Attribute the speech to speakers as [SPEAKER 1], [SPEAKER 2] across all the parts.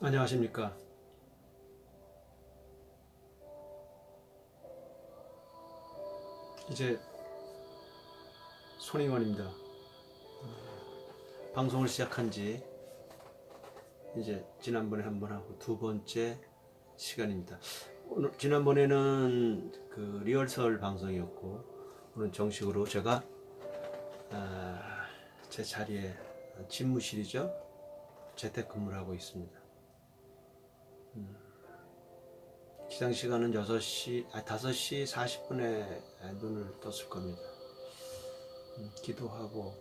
[SPEAKER 1] 안녕하십니까. 이제 손ing원입니다. 방송을 시작한 지 이제 지난번에 한 번 하고 두 번째 시간입니다. 지난번에는 그 리허설 방송이었고, 오늘 정식으로 제가 제 자리에 집무실이죠. 재택근무를 하고 있습니다. 기상 시간은 5시 40분에 눈을 떴을 겁니다. 기도하고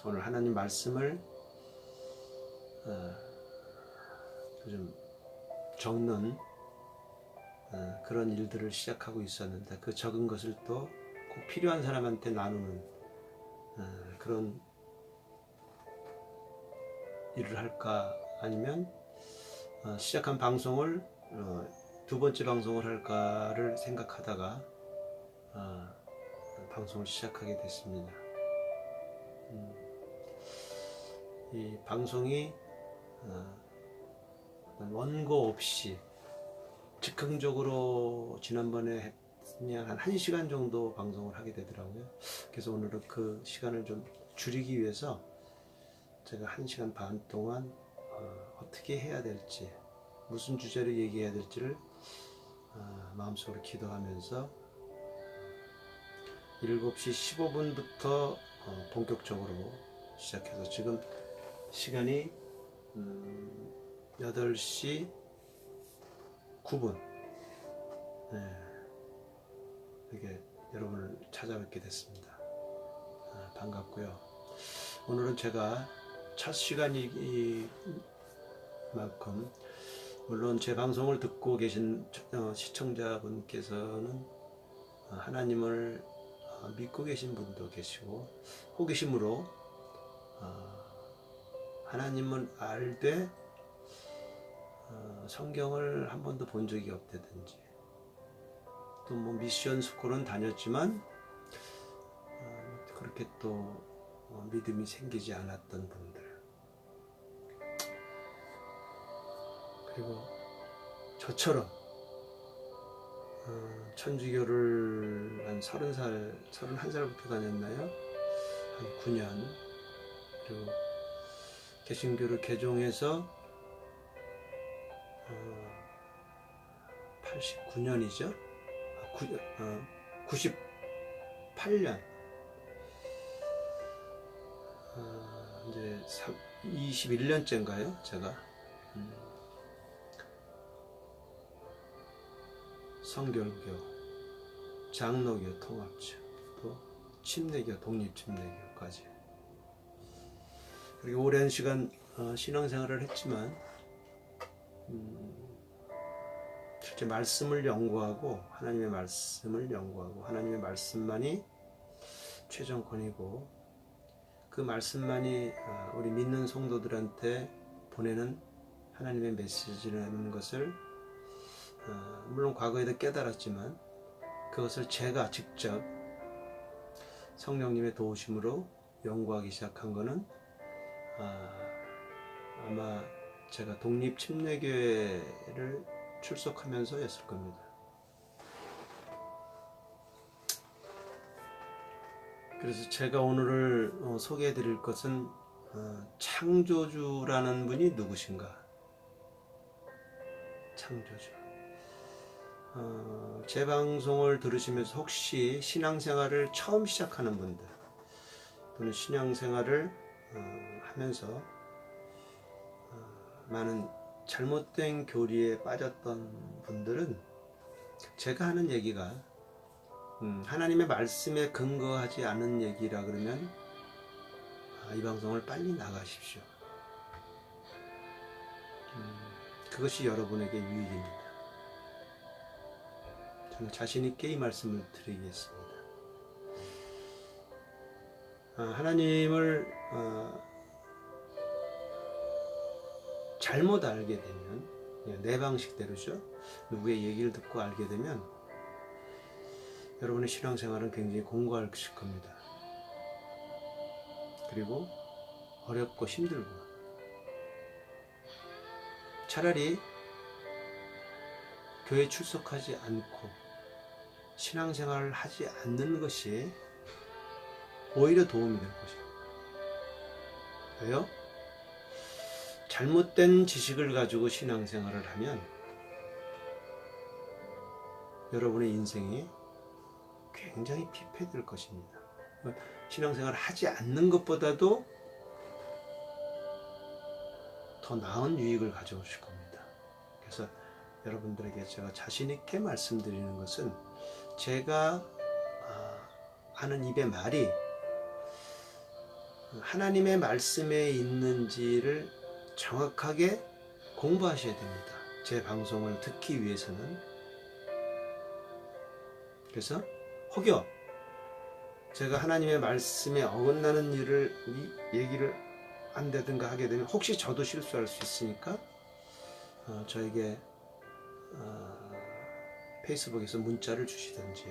[SPEAKER 1] 오늘 하나님 말씀을 좀 적는 그런 일들을 시작하고 있었는데, 그 적은 것을 또 꼭 필요한 사람한테 나누는 그런 일을 할까, 아니면 시작한 방송을 두 번째 방송을 할까를 생각하다가 방송을 시작하게 됐습니다. 이 방송이 원고 없이 즉흥적으로 지난번에 그냥 한 1시간 정도 방송을 하게 되더라고요. 그래서 오늘은 그 시간을 좀 줄이기 위해서 제가 1시간 반 동안 어떻게 해야 될지, 무슨 주제로 얘기해야 될지를 마음속으로 기도하면서 7시 15분부터 본격적으로 시작해서 지금 시간이 8시 9분. 이렇게 여러분을 찾아뵙게 됐습니다. 반갑고요. 오늘은 제가 첫 시간이만큼, 물론 제 방송을 듣고 계신 시청자분께서는 하나님을 믿고 계신 분도 계시고, 호기심으로 하나님은 알되 성경을 한 번도 본 적이 없다든지, 또 뭐 미션 스쿨은 다녔지만 그렇게 또 믿음이 생기지 않았던 분들, 그리고 저처럼 천주교를 한 31살부터 다녔나요? 한 9년. 그리고 개신교를 개종해서 89년이죠. 98년. 이제 21년째인가요? 제가 성결교, 장로교 통합죠, 또 침례교, 독립침례교까지. 그리고 오랜 시간 신앙생활을 했지만 실제 말씀을 연구하고, 하나님의 말씀을 연구하고, 하나님의 말씀만이 최종권이고, 그 말씀만이 우리 믿는 성도들한테 보내는 하나님의 메시지라는 것을 물론 과거에도 깨달았지만, 그것을 제가 직접 성령님의 도우심으로 연구하기 시작한 것은 아마 제가 독립침례교회를 출석하면서였을 겁니다. 그래서 제가 오늘 소개해 드릴 것은 창조주라는 분이 누구신가. 창조주. 제 방송을 들으시면서 혹시 신앙생활을 처음 시작하는 분들, 또는 신앙생활을 하면서 많은 잘못된 교리에 빠졌던 분들은, 제가 하는 얘기가 하나님의 말씀에 근거하지 않은 얘기라 그러면 이 방송을 빨리 나가십시오. 그것이 여러분에게 유익입니다. 저는 자신 있게 이 말씀을 드리겠습니다. 하나님을 잘못 알게 되면, 내 방식대로죠, 누구의 얘기를 듣고 알게 되면 여러분의 신앙생활은 굉장히 공고하실 겁니다. 그리고 어렵고 힘들고, 차라리 교회 출석하지 않고 신앙생활을 하지 않는 것이 오히려 도움이 될 것입니다. 왜요? 잘못된 지식을 가지고 신앙생활을 하면 여러분의 인생이 굉장히 피폐될 것입니다. 신앙생활을 하지 않는 것보다도 더 나은 유익을 가져오실 겁니다. 그래서 여러분들에게 제가 자신 있게 말씀드리는 것은 제가 하는 입의 말이 하나님의 말씀에 있는지를 정확하게 공부하셔야 됩니다. 제 방송을 듣기 위해서는. 그래서 혹여 제가 하나님의 말씀에 어긋나는 일을 얘기를 한다든가 하게 되면 혹시 저도 실수할 수 있으니까 저에게 페이스북에서 문자를 주시든지,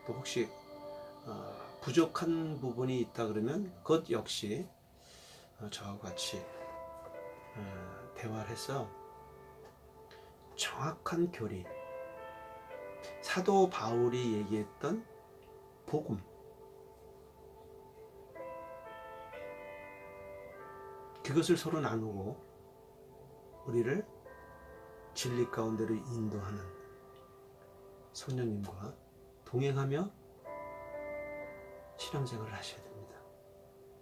[SPEAKER 1] 또 혹시 부족한 부분이 있다 그러면 그것 역시 저와 같이 대화를 해서 정확한 교리, 사도 바울이 얘기했던 복음, 그것을 서로 나누고 우리를 진리 가운데로 인도하는 성령님과 동행하며 신앙생활을 하셔야 됩니다.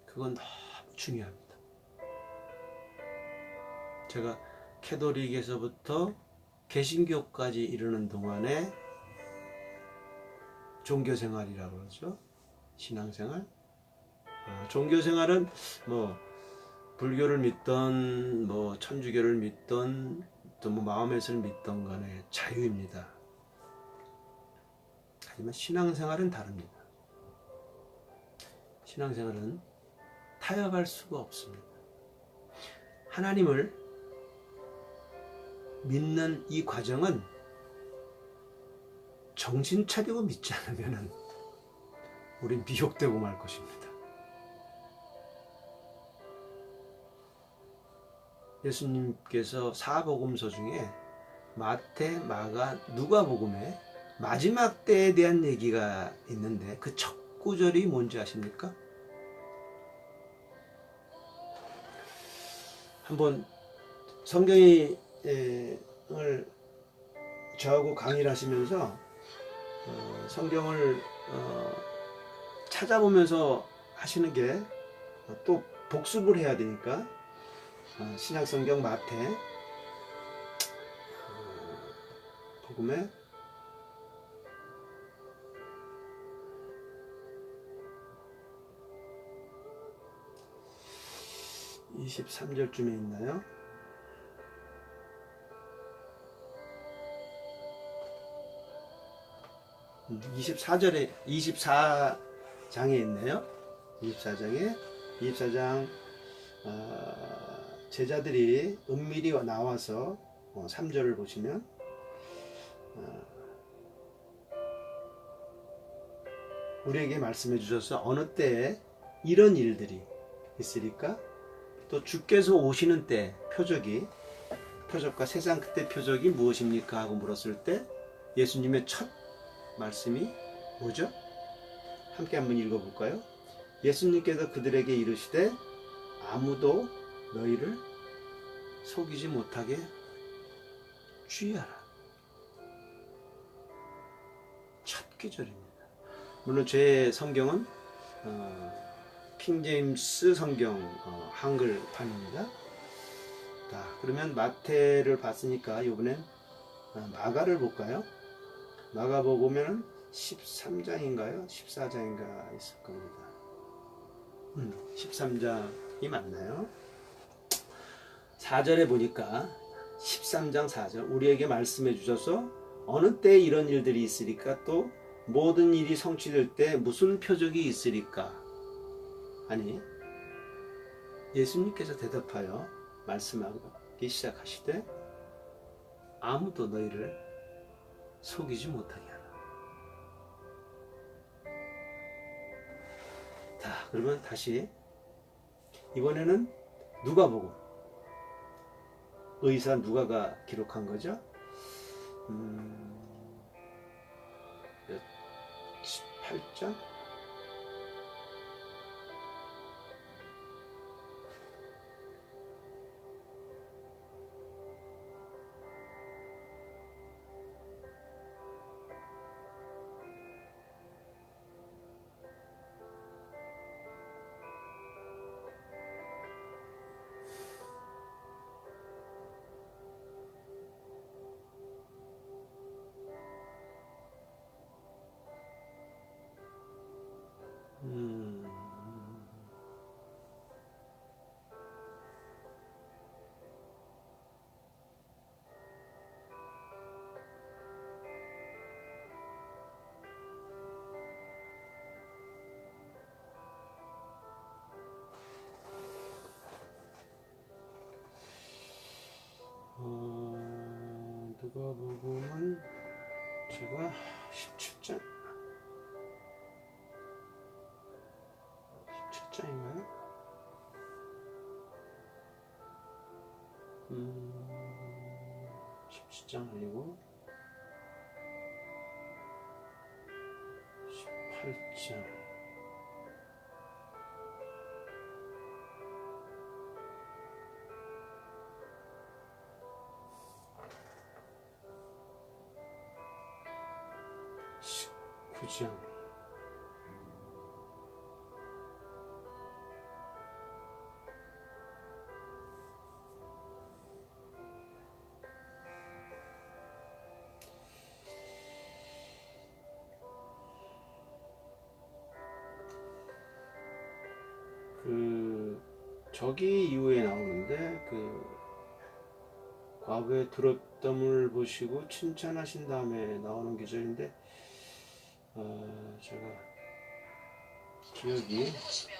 [SPEAKER 1] 그건 너무 중요합니다. 제가 캐톨릭에서부터 개신교까지 이르는 동안에 종교생활이라고 그러죠. 신앙생활. 종교생활은 뭐 불교를 믿던 뭐 천주교를 믿던 또 뭐 마호메트를 믿던 간에 자유입니다. 하지만 신앙생활은 다릅니다. 신앙생활은 타협할 수가 없습니다. 하나님을 믿는 이 과정은 정신 차리고 믿지 않으면 우린 미혹되고 말 것입니다. 예수님께서 사복음서 중에 마태, 마가, 누가복음에 마지막 때에 대한 얘기가 있는데 그 첫 구절이 뭔지 아십니까? 한번 성경을 저하고 강의를 하시면서 성경을 찾아보면서 하시는 게 또 복습을 해야 되니까 신약성경 마태 복음에 23절쯤에 있나요? 음, 24장에 있네요. 24장 제자들이 은밀히 나와서 3절을 보시면 우리에게 말씀해 주셔서 어느 때에 이런 일들이 있으리까? 또 주께서 오시는 때 표적과 세상 그때 표적이 무엇입니까? 하고 물었을 때 예수님의 첫 말씀이 뭐죠? 함께 한번 읽어볼까요? 예수님께서 그들에게 이르시되 아무도 너희를 속이지 못하게 주의하라. 첫 기절입니다. 물론 제 성경은 킹제임스 성경 한글판입니다. 자, 그러면 마태를 봤으니까 이번엔 마가를 볼까요? 마가복음에는 13장인가요? 14장인가 있을 겁니다. 13장이 맞나요? 4절에 보니까 13장 4절 우리에게 말씀해 주셔서 어느 때 이런 일들이 있으리까? 또 모든 일이 성취될 때 무슨 표적이 있으리까? 아니, 예수님께서 대답하여 말씀하기 시작하시되 아무도 너희를 속이지 못하게 하라. 자, 그러면 다시 이번에는 누가복음 의사 누가가 기록한 거죠? 18장? 누가복음은 제가 17장 17장인가요? 17장 아니고 18장. 그죠? 저기 이후에 나오는데 과거에 들었담을 보시고 칭찬하신 다음에 나오는 구절인데 제가 기억이
[SPEAKER 2] 보시면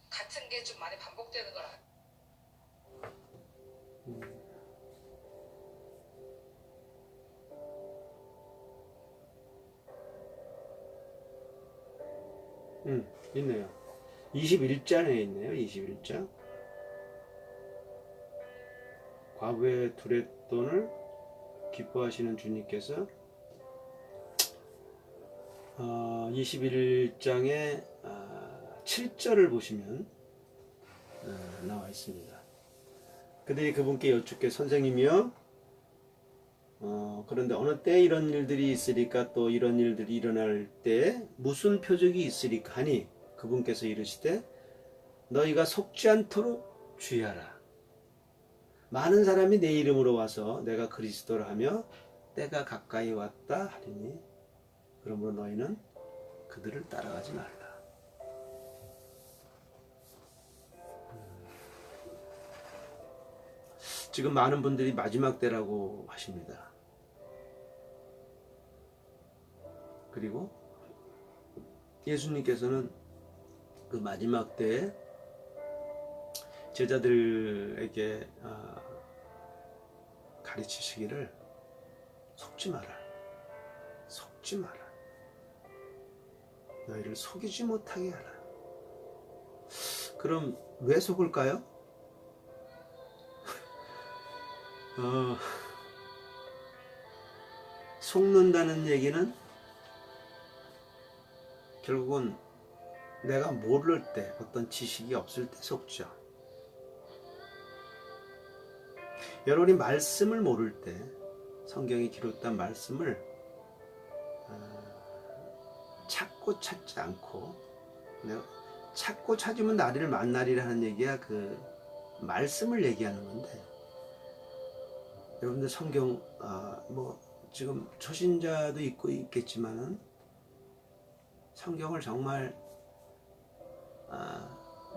[SPEAKER 2] 같은 게 좀 많이 반복되는 걸
[SPEAKER 1] 있네요. 21장에 있네요. 21장. 과부의 두렛돈을 기뻐하시는 주님께서 21장의 7절을 보시면 나와 있습니다. 그들이 그분께 여쭙게 선생님이여 그런데 어느 때 이런 일들이 있으리까 또 이런 일들이 일어날 때 무슨 표적이 있으리까 하니 그분께서 이르시되 너희가 속지 않도록 주의하라. 많은 사람이 내 이름으로 와서 내가 그리스도라 하며 때가 가까이 왔다 하리니 그러므로 너희는 그들을 따라가지 말라. 지금 많은 분들이 마지막 때라고 하십니다. 그리고 예수님께서는 그 마지막 때에 제자들에게 가르치시기를 속지 마라. 속지 마라. 너희를 속이지 못하게 하라. 그럼 왜 속을까요? 속는다는 얘기는 결국은 내가 모를 때, 어떤 지식이 없을 때 속죠. 여러분이 말씀을 모를 때, 성경에 기록된 말씀을 찾고 찾지 않고, 찾고 찾으면 나를 만나리라는 얘기야 그 말씀을 얘기하는 건데, 여러분들 성경 뭐 지금 초신자도 있고 있겠지만은 성경을 정말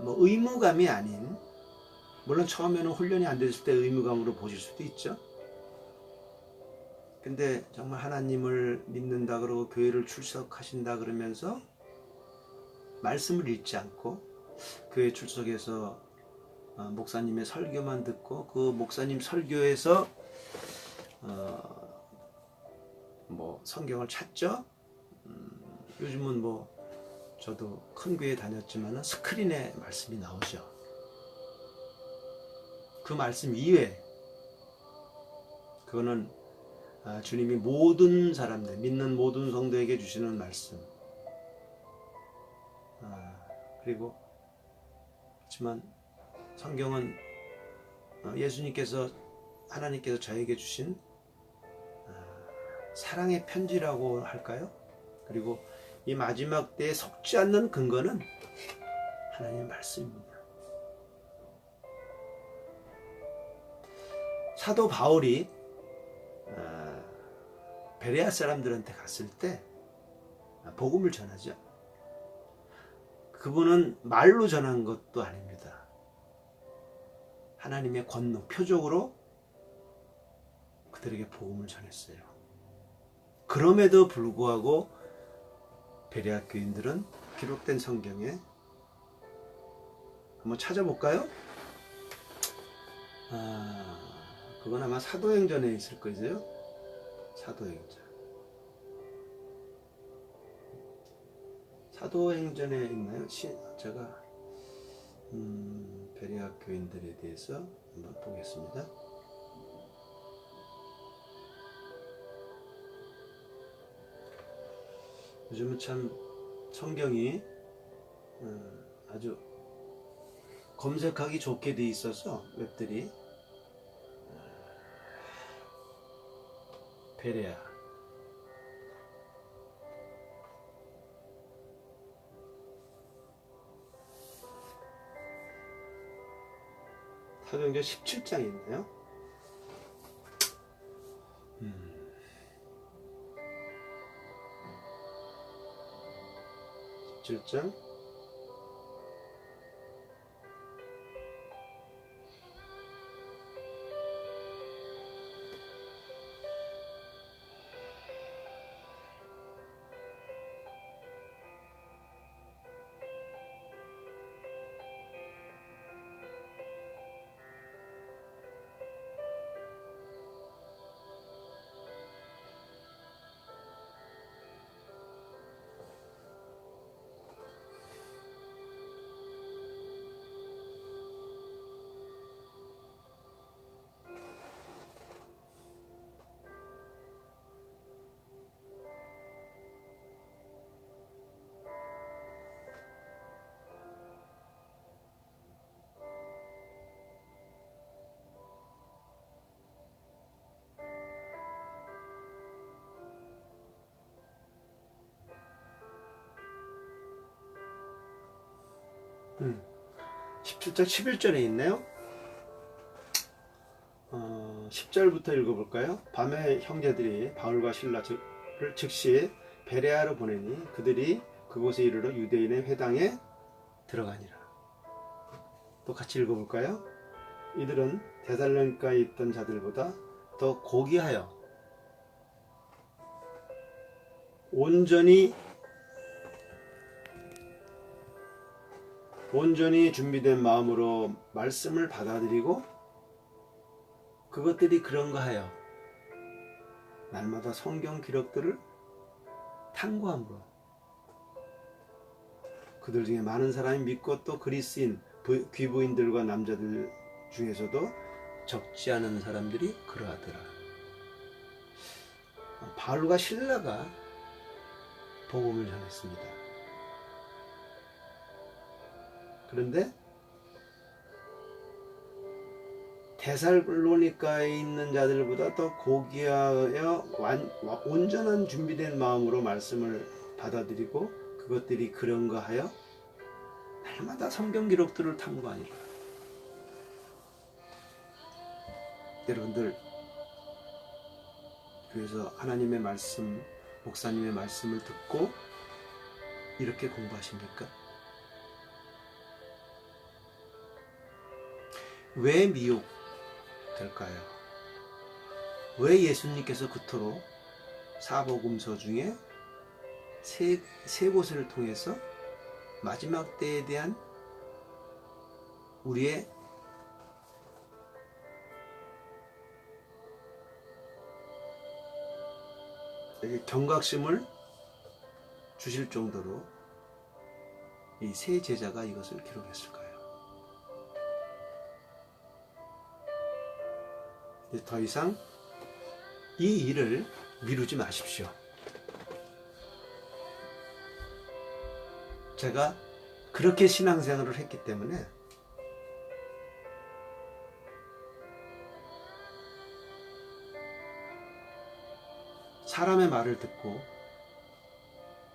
[SPEAKER 1] 뭐 의무감이 아닌, 물론 처음에는 훈련이 안 됐을 때 의무감으로 보실 수도 있죠. 근데 정말 하나님을 믿는다 그러고 교회를 출석하신다 그러면서 말씀을 읽지 않고 교회 출석해서 목사님의 설교만 듣고 그 목사님 설교에서 뭐 성경을 찾죠. 요즘은 뭐 저도 큰 교회 다녔지만 스크린에 말씀이 나오죠. 그 말씀 이외에 그거는 주님이 모든 사람들, 믿는 모든 성도에게 주시는 말씀. 그리고 그렇지만 성경은 예수님께서 하나님께서 저에게 주신 사랑의 편지라고 할까요? 그리고 이 마지막 때에 속지 않는 근거는 하나님의 말씀입니다. 사도 바울이 베레아 사람들한테 갔을 때 복음을 전하죠. 그분은 말로 전한 것도 아닙니다. 하나님의 권능, 표적으로 그들에게 복음을 전했어요. 그럼에도 불구하고 베레아 교인들은 기록된 성경에 한번 찾아볼까요? 그건 아마 사도행전에 있을 거죠. 사도행전. 사도행전에 있나요? 제가 베레아 교인들에 대해서 한번 보겠습니다. 요즘은 참 성경이 아주 검색하기 좋게 돼 있어서 웹들이 베레아 사도행전 17장이 있나요? 17장 음. 17장 11절에 있네요. 10절부터 읽어볼까요? 밤에 형제들이 바울과 실라를 즉시 베레아로 보내니 그들이 그곳에 이르러 유대인의 회당에 들어가니라. 또 같이 읽어볼까요? 이들은 데살로니가에 있던 자들보다 더 고귀하여 온전히 준비된 마음으로 말씀을 받아들이고 그것들이 그런가 하여 날마다 성경 기록들을 탐구함으로 그들 중에 많은 사람이 믿고 또 그리스인 귀부인들과 남자들 중에서도 적지 않은 사람들이 그러하더라. 바울과 실라가 복음을 전했습니다. 그런데 데살로니가에 있는 자들보다 더 고귀하여 온전한 준비된 마음으로 말씀을 받아들이고 그것들이 그런가 하여 날마다 성경 기록들을 탐구하니라. 여러분들 그래서 하나님의 말씀, 목사님의 말씀을 듣고 이렇게 공부하십니까? 왜 미혹될까요? 왜 예수님께서 그토록 사복음서 중에 세 곳을 통해서 마지막 때에 대한 우리의 경각심을 주실 정도로 이 세 제자가 이것을 기록했을까요? 이제 더 이상 이 일을 미루지 마십시오. 제가 그렇게 신앙생활을 했기 때문에 사람의 말을 듣고,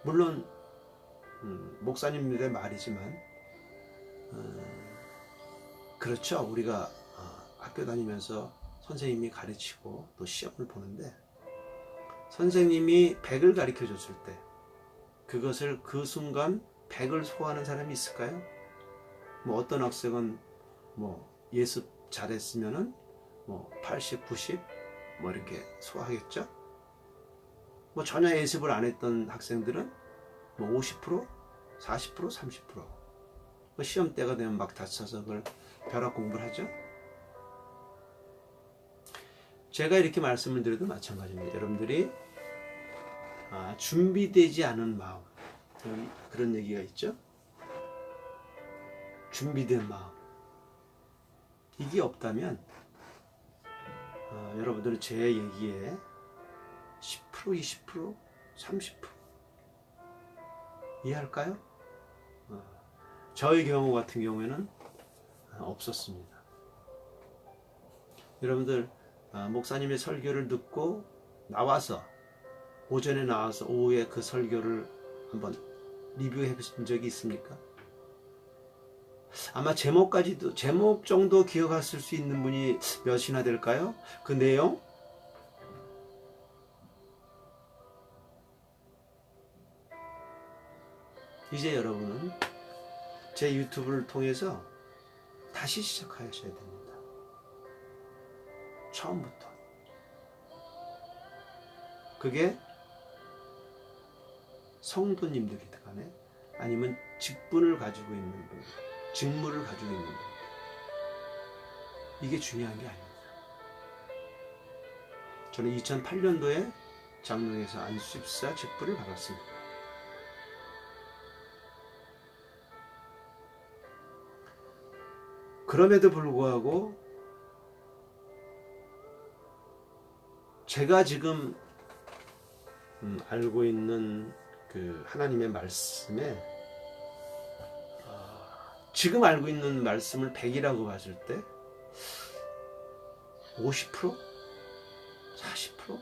[SPEAKER 1] 물론 목사님들의 말이지만 그렇죠. 우리가 학교 다니면서 선생님이 가르치고 또 시험을 보는데, 선생님이 100을 가르쳐 줬을 때 그것을 그 순간 100을 소화하는 사람이 있을까요? 뭐 어떤 학생은 뭐 예습 잘했으면은 뭐 80, 90 뭐 이렇게 소화하겠죠. 뭐 전혀 예습을 안 했던 학생들은 뭐 50%, 40%, 30%. 뭐 시험 때가 되면 막 다쳐서 그걸 벼락 공부를 하죠. 제가 이렇게 말씀을 드려도 마찬가지입니다. 여러분들이 준비되지 않은 마음, 그런 얘기가 있죠. 준비된 마음, 이게 없다면 여러분들은 제 얘기에 10%, 20%, 30% 이해할까요? 저의 경우 같은 경우에는 없었습니다. 여러분들 목사님의 설교를 듣고 나와서, 오전에 나와서 오후에 그 설교를 한번 리뷰해 보신 적이 있습니까? 아마 제목 정도 기억하실 수 있는 분이 몇이나 될까요? 그 내용? 이제 여러분은 제 유튜브를 통해서 다시 시작하셔야 됩니다. 처음부터. 그게 성도님들이든 간에 아니면 직분을 가지고 있는 분, 직무를 가지고 있는 분, 이게 중요한 게 아닙니다. 저는 2008년도에 장로에서 안수집사 직분을 받았습니다. 그럼에도 불구하고 제가 지금 알고 있는 그 하나님의 말씀에, 지금 알고 있는 말씀을 100이라고 봤을 때 50%? 40%?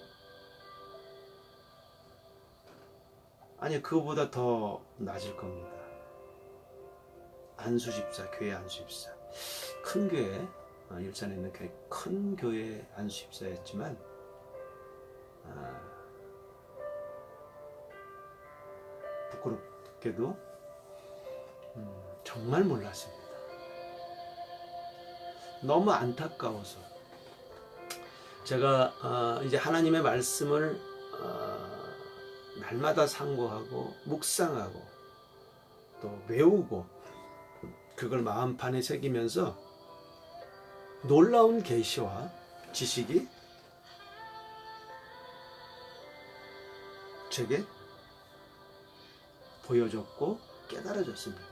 [SPEAKER 1] 아니, 그거보다 더 낮을 겁니다. 안수집사, 교회 안수집사, 큰 교회, 일산에 있는 큰 교회 안수집사였지만 부끄럽게도 정말 몰랐습니다. 너무 안타까워서 제가 이제 하나님의 말씀을 날마다 상고하고 묵상하고 또 외우고 그걸 마음판에 새기면서 놀라운 계시와 지식이 제게 보여졌고 깨달아졌습니다.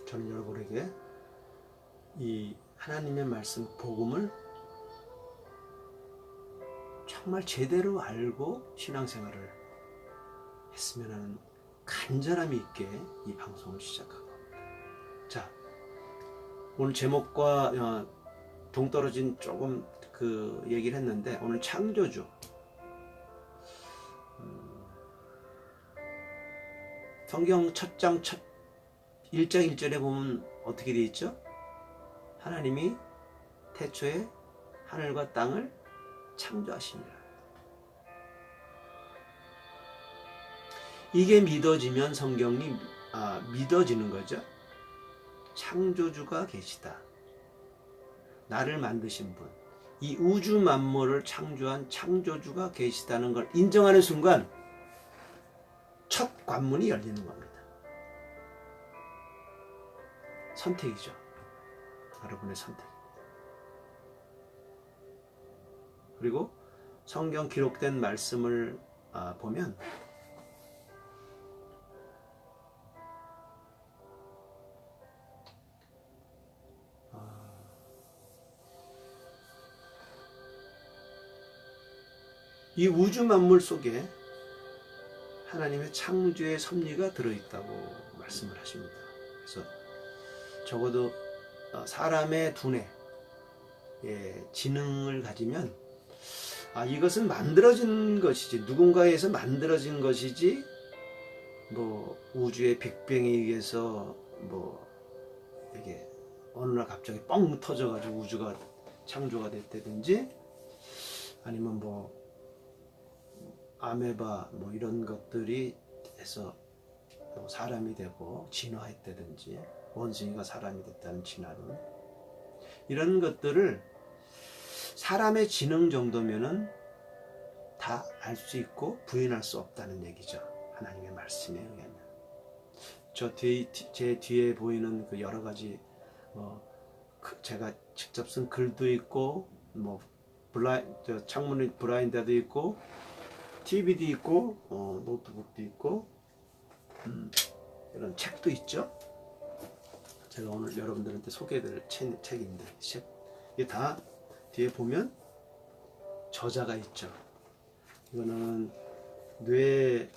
[SPEAKER 1] 저는 여러분에게 이 하나님의 말씀 복음을 정말 제대로 알고 신앙생활을 했으면 하는 간절함이 있게 이 방송을 시작한 겁니다. 자, 오늘 제목과 동떨어진 조금 그 얘기를 했는데, 오늘 창조주, 성경 첫 장 1장 1절에 보면 어떻게 되어 있죠? 하나님이 태초에 하늘과 땅을 창조하시니라. 이게 믿어지면 성경이 믿어지는 거죠. 창조주가 계시다. 나를 만드신 분, 이 우주 만물을 창조한 창조주가 계시다는 걸 인정하는 순간 첫 관문이 열리는 겁니다. 선택이죠. 여러분의 선택. 그리고 성경 기록된 말씀을 보면 이 우주 만물 속에 하나님의 창조의 섭리가 들어있다고 말씀을 하십니다. 그래서 적어도 사람의 두뇌, 지능을 가지면 이것은 만들어진 것이지, 누군가에서 만들어진 것이지, 뭐 우주의 빅뱅에 의해서 뭐 이게 어느 날 갑자기 뻥 터져가지고 우주가 창조가 됐다든지, 아니면 뭐 아메바 뭐 이런 것들이 해서 뭐 사람이 되고 진화했다든지, 원숭이가 사람이 됐다는 진화론, 이런 것들을 사람의 지능 정도면은 다 알 수 있고 부인할 수 없다는 얘기죠. 하나님의 말씀에 의하면. 제 뒤에 보이는 그 여러 가지 제가 직접 쓴 글도 있고, 뭐 창문에 블라인더도 있고, TV도 있고, 노트북도 있고, 이런 책도 있죠. 제가 오늘 여러분들한테 소개해드릴 책인데, 이게 다 뒤에 보면 저자가 있죠. 이거는 뇌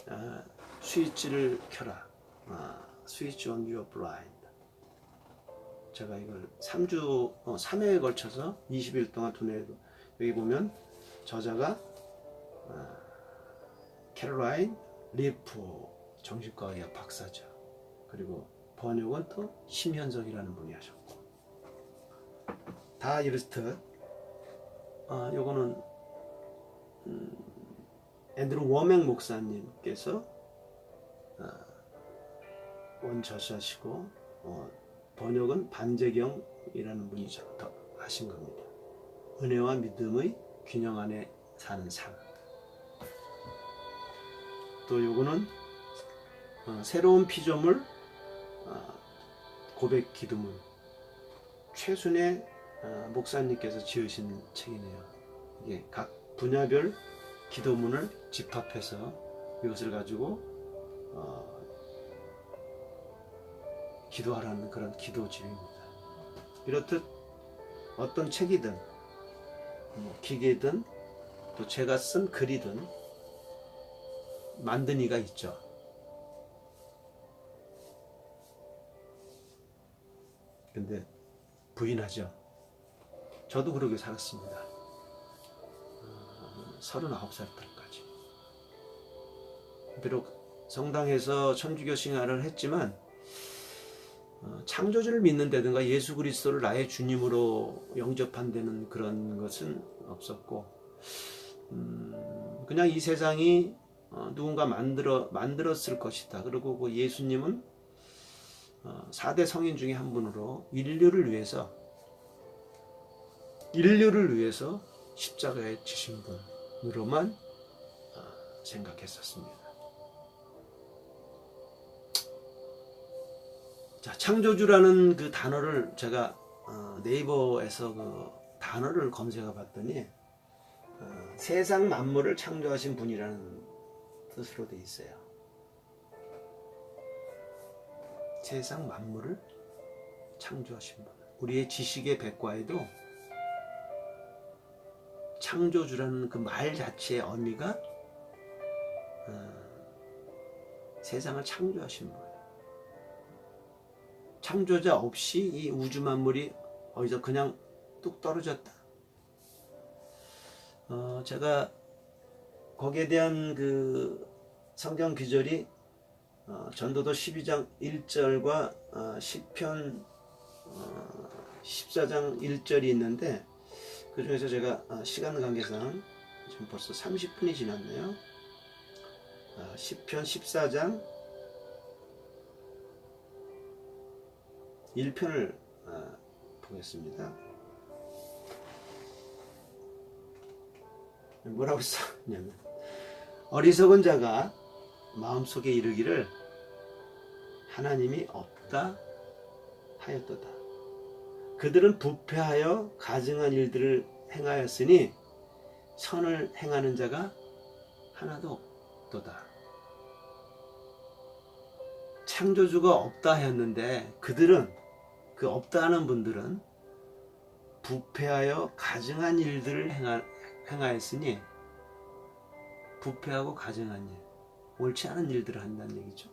[SPEAKER 1] 스위치를 켜라, 스위치 on your blind. 제가 이걸 3회에 걸쳐서 20일 동안 두뇌로, 여기 보면 저자가 캐롤라인 리프 정신과의학 박사죠. 그리고 번역은 또 심현석이라는 분이 하셨고, 다 일러스트. 요거는 앤드루 워맥 목사님께서 원저자시고, 번역은 반재경이라는 분이 하신 겁니다. 은혜와 믿음의 균형 안에 사는 삶. 또 요거는 새로운 피조물 고백 기도문, 최순애 목사님께서 지으신 책이네요. 이게 각 분야별 기도문을 집합해서 이것을 가지고 기도하라는 그런 기도집입니다. 이렇듯 어떤 책이든 기계든 또 제가 쓴 글이든 만든 이가 있죠. 근데 부인하죠. 저도 그러게 살았습니다. 39살 때까지. 비록 성당에서 천주교 생활을 했지만 창조주를 믿는다든가 예수 그리스도를 나의 주님으로 영접한다는 그런 것은 없었고, 그냥 이 세상이 누군가 만들었을 것이다. 그리고 그 예수님은 4대 성인 중에 한 분으로 인류를 위해서 십자가에 지신 분으로만 생각했었습니다. 자, 창조주라는 그 단어를 제가 네이버에서 그 단어를 검색해 봤더니 세상 만물을 창조하신 분이라는 뜻으로 되어 있어요. 세상 만물을 창조하신 분. 우리의 지식의 백과에도 창조주라는 그 말 자체의 의미가 세상을 창조하신 분. 창조자 없이 이 우주 만물이 어디서 그냥 뚝 떨어졌다. 제가 거기에 대한 그 성경 구절이 전도서 12장 1절과 시편 14장 1절이 있는데, 그 중에서 제가 시간 관계상 지금 벌써 30분이 지났네요. 시편 14장 1편을 보겠습니다. 뭐라고 써냐면, 어리석은 자가 마음속에 이르기를 하나님이 없다 하였도다. 그들은 부패하여 가증한 일들을 행하였으니 선을 행하는 자가 하나도 없도다. 창조주가 없다 하였는데, 그들은, 그 없다 하는 분들은 부패하여 가증한 일들을 행하였으니 부패하고 가증한 일, 옳지 않은 일들을 한다는 얘기죠.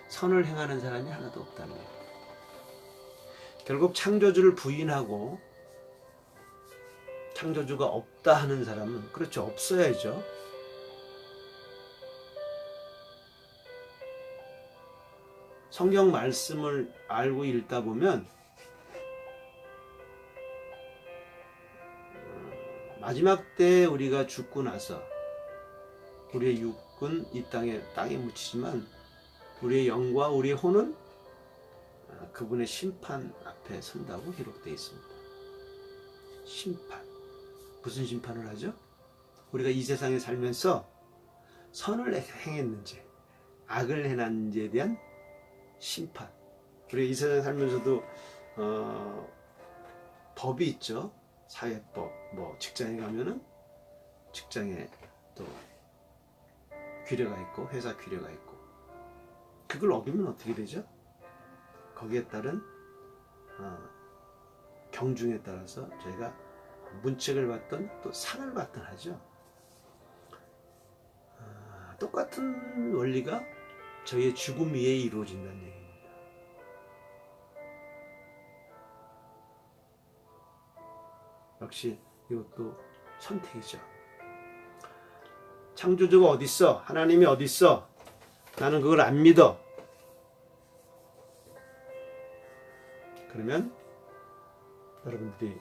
[SPEAKER 1] 선을 행하는 사람이 하나도 없다는 거예요. 결국 창조주를 부인하고 창조주가 없다 하는 사람은 그렇죠. 없어야죠. 성경 말씀을 알고 읽다 보면 마지막 때에 우리가 죽고 나서 우리의 육은 이 땅에 묻히지만 우리의 영과 우리의 혼은 그분의 심판 앞에 선다고 기록되어 있습니다. 심판. 무슨 심판을 하죠? 우리가 이 세상에 살면서 선을 행했는지 악을 행했는지에 대한 심판. 우리가 이 세상에 살면서도 법이 있죠. 사회법, 뭐 직장에 가면은 직장에 또 규례가 있고 회사 규례가 있고 그걸 어기면 어떻게 되죠? 거기에 따른 경중에 따라서 저희가 문책을 받든 또 상을 받든 하죠. 똑같은 원리가 저희의 죽음 위에 이루어진다는 얘기입니다. 역시 이것도 선택이죠. 창조주가 어디 있어? 하나님이 어디 있어? 나는 그걸 안 믿어. 그러면 여러분들이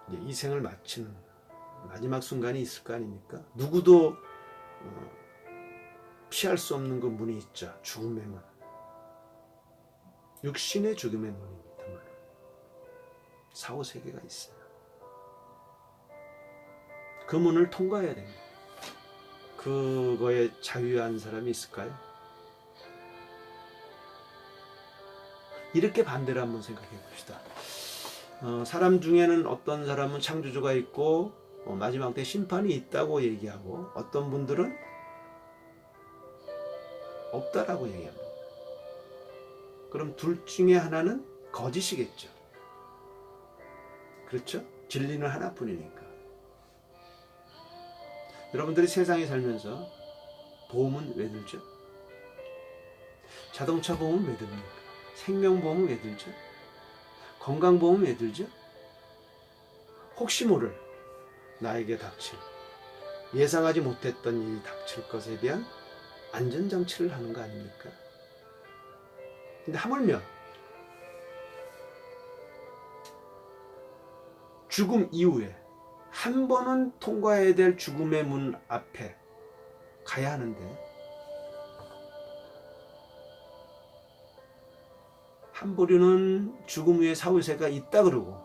[SPEAKER 1] 이제 이 생을 마치는 마지막 순간이 있을 거 아닙니까? 누구도 피할 수 없는 그 문이 있죠. 죽음의 문. 육신의 죽음의 문입니다. 사후세계가 있어요. 그 문을 통과해야 됩니다. 그거에 자유한 사람이 있을까요? 이렇게 반대로 한번 생각해 봅시다. 사람 중에는 어떤 사람은 창조주가 있고 마지막 때 심판이 있다고 얘기하고 어떤 분들은 없다라고 얘기합니다. 그럼 둘 중에 하나는 거짓이겠죠. 그렇죠? 진리는 하나뿐이니까. 여러분들이 세상에 살면서 보험은 왜 들죠? 자동차 보험은 왜 듭니까? 생명보험은 왜 들죠? 건강보험은 왜 들죠? 혹시 모를 나에게 닥칠 예상하지 못했던 일이 닥칠 것에 대한 안전장치를 하는 거 아닙니까? 근데 하물며 죽음 이후에 한 번은 통과해야 될 죽음의 문 앞에 가야 하는데 한 부류는 죽음 후에 사후세계가 있다 그러고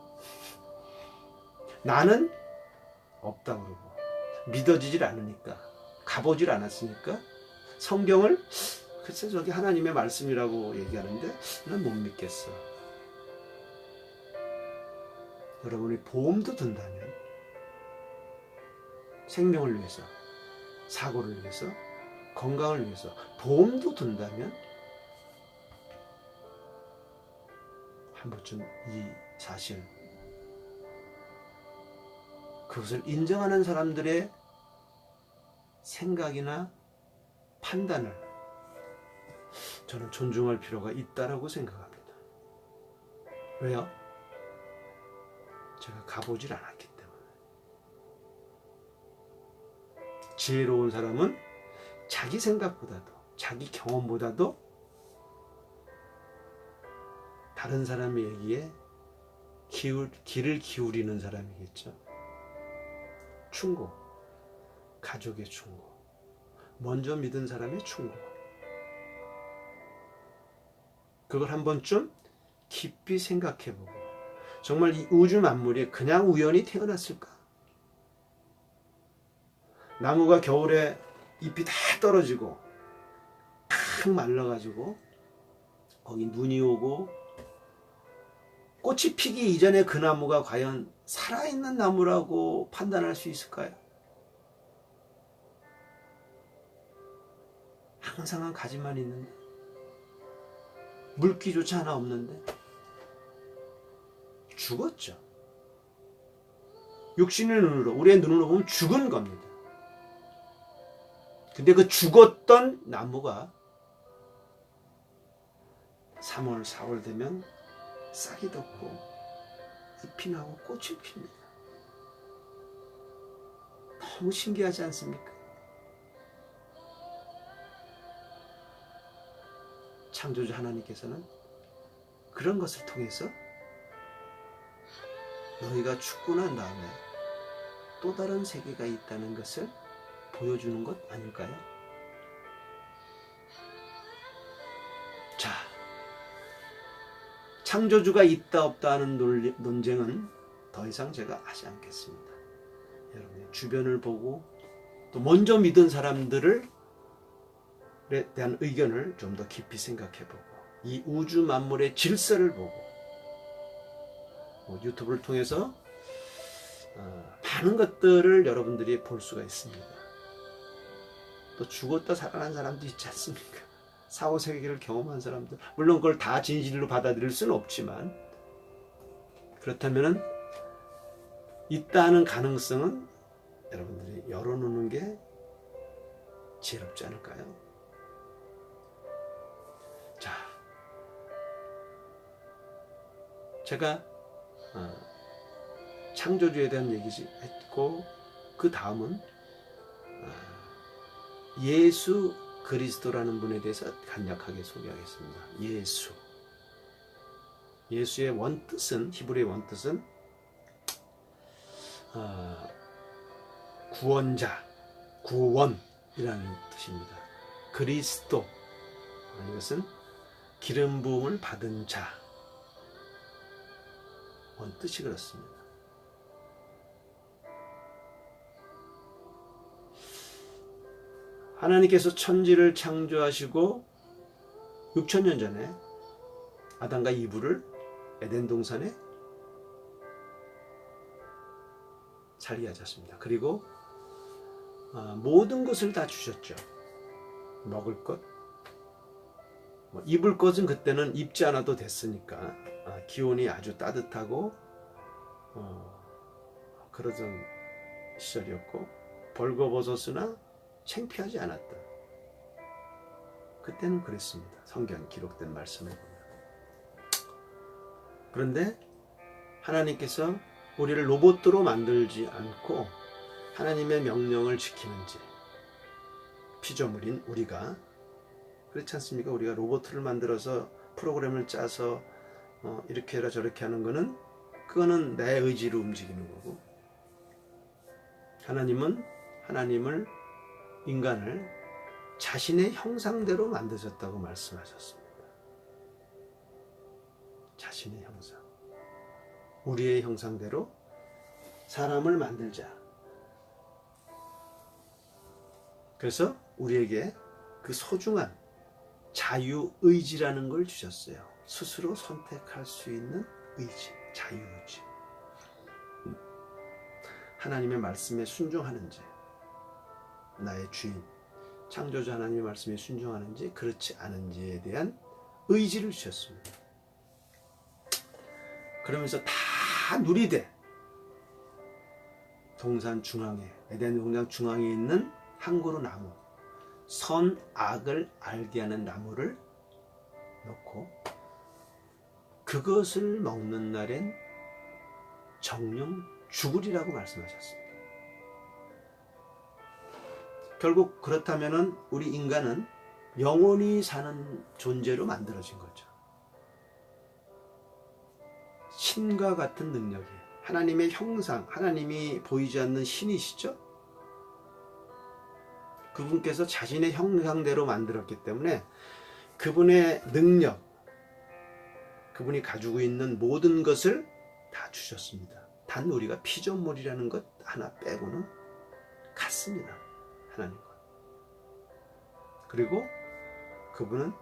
[SPEAKER 1] 나는 없다 그러고 믿어지질 않으니까 가보질 않았으니까 성경을 글쎄 저기 하나님의 말씀이라고 얘기하는데 난 못 믿겠어. 여러분이 보험도 든다면 생명을 위해서 사고를 위해서 건강을 위해서 보험도 든다면 한 번쯤 이 사실 그것을 인정하는 사람들의 생각이나 판단을 저는 존중할 필요가 있다라고 생각합니다. 왜요? 제가 가보질 않았기 때문에. 지혜로운 사람은 자기 생각보다도 자기 경험보다도 다른 사람의 얘기에 귀를 기울이는 사람이겠죠. 충고, 가족의 충고, 먼저 믿은 사람의 충고. 그걸 한 번쯤 깊이 생각해보고 정말 이 우주 만물이 그냥 우연히 태어났을까? 나무가 겨울에 잎이 다 떨어지고 탁 말라가지고 거기 눈이 오고 꽃이 피기 이전에 그 나무가 과연 살아있는 나무라고 판단할 수 있을까요? 항상한 가지만 있는데 물기조차 하나 없는데 죽었죠. 육신의 눈으로, 우리의 눈으로 보면 죽은 겁니다. 근데 그 죽었던 나무가 3월, 4월 되면 싹이 돋고 잎이 나고 꽃이 핍니다. 너무 신기하지 않습니까? 창조주 하나님께서는 그런 것을 통해서 너희가 죽고 난 다음에 또 다른 세계가 있다는 것을 보여주는 것 아닐까요? 자, 창조주가 있다 없다 하는 논쟁은 더 이상 제가 하지 않겠습니다. 여러분의 주변을 보고 또 먼저 믿은 사람들에 대한 의견을 좀 더 깊이 생각해보고 이 우주 만물의 질서를 보고 유튜브를 통해서 많은 것들을 여러분들이 볼 수가 있습니다. 또 죽었다 살아난 사람도 있지 않습니까? 사후세계를 경험한 사람들, 물론 그걸 다 진실로 받아들일 수는 없지만 그렇다면 있다는 가능성은 여러분들이 열어놓는 게 지혜롭지 않을까요? 자, 제가 창조주에 대한 얘기 했고 그 다음은 예수 그리스도라는 분에 대해서 간략하게 소개하겠습니다. 예수의 원뜻은, 히브리의 원뜻은 구원자, 구원이라는 뜻입니다. 그리스도, 이것은 기름 부음을 받은 자, 원뜻이 그렇습니다. 하나님께서 천지를 창조하시고 6,000년 전에 아담과 이브를 에덴 동산에 살게 하셨습니다. 그리고 모든 것을 다 주셨죠. 먹을 것, 입을 것은 그때는 입지 않아도 됐으니까 기온이 아주 따뜻하고 그러던 시절이었고 벌거벗었으나 창피하지 않았다. 그때는 그랬습니다. 성경 기록된 말씀을 보면. 그런데 하나님께서 우리를 로봇으로 만들지 않고 하나님의 명령을 지키는 지, 피조물인 우리가, 그렇지 않습니까? 우리가 로봇을 만들어서 프로그램을 짜서 이렇게 해라 저렇게 하는 거는, 그거는 내 의지로 움직이는 거고, 하나님은 인간을 자신의 형상대로 만드셨다고 말씀하셨습니다. 자신의 형상, 우리의 형상대로 사람을 만들자. 그래서 우리에게 그 소중한 자유의지라는 걸 주셨어요. 스스로 선택할 수 있는 의지, 자유의지. 하나님의 말씀에 순종하는지, 나의 주인 창조주 하나님의 말씀에 순종하는지 그렇지 않은지에 대한 의지를 주셨습니다. 그러면서 다 누리되 동산 중앙에, 에덴 동산 중앙에 있는 한 그루 나무, 선악을 알게 하는 나무를 놓고 그것을 먹는 날엔 정령 죽으리라고 말씀하셨습니다. 결국 그렇다면 우리 인간은 영원히 사는 존재로 만들어진 거죠. 신과 같은 능력이, 하나님의 형상, 하나님이 보이지 않는 신이시죠? 그분께서 자신의 형상대로 만들었기 때문에 그분의 능력, 그분이 가지고 있는 모든 것을 다 주셨습니다. 단 우리가 피조물이라는 것 하나 빼고는 같습니다. 하나님과. 그리고 그분은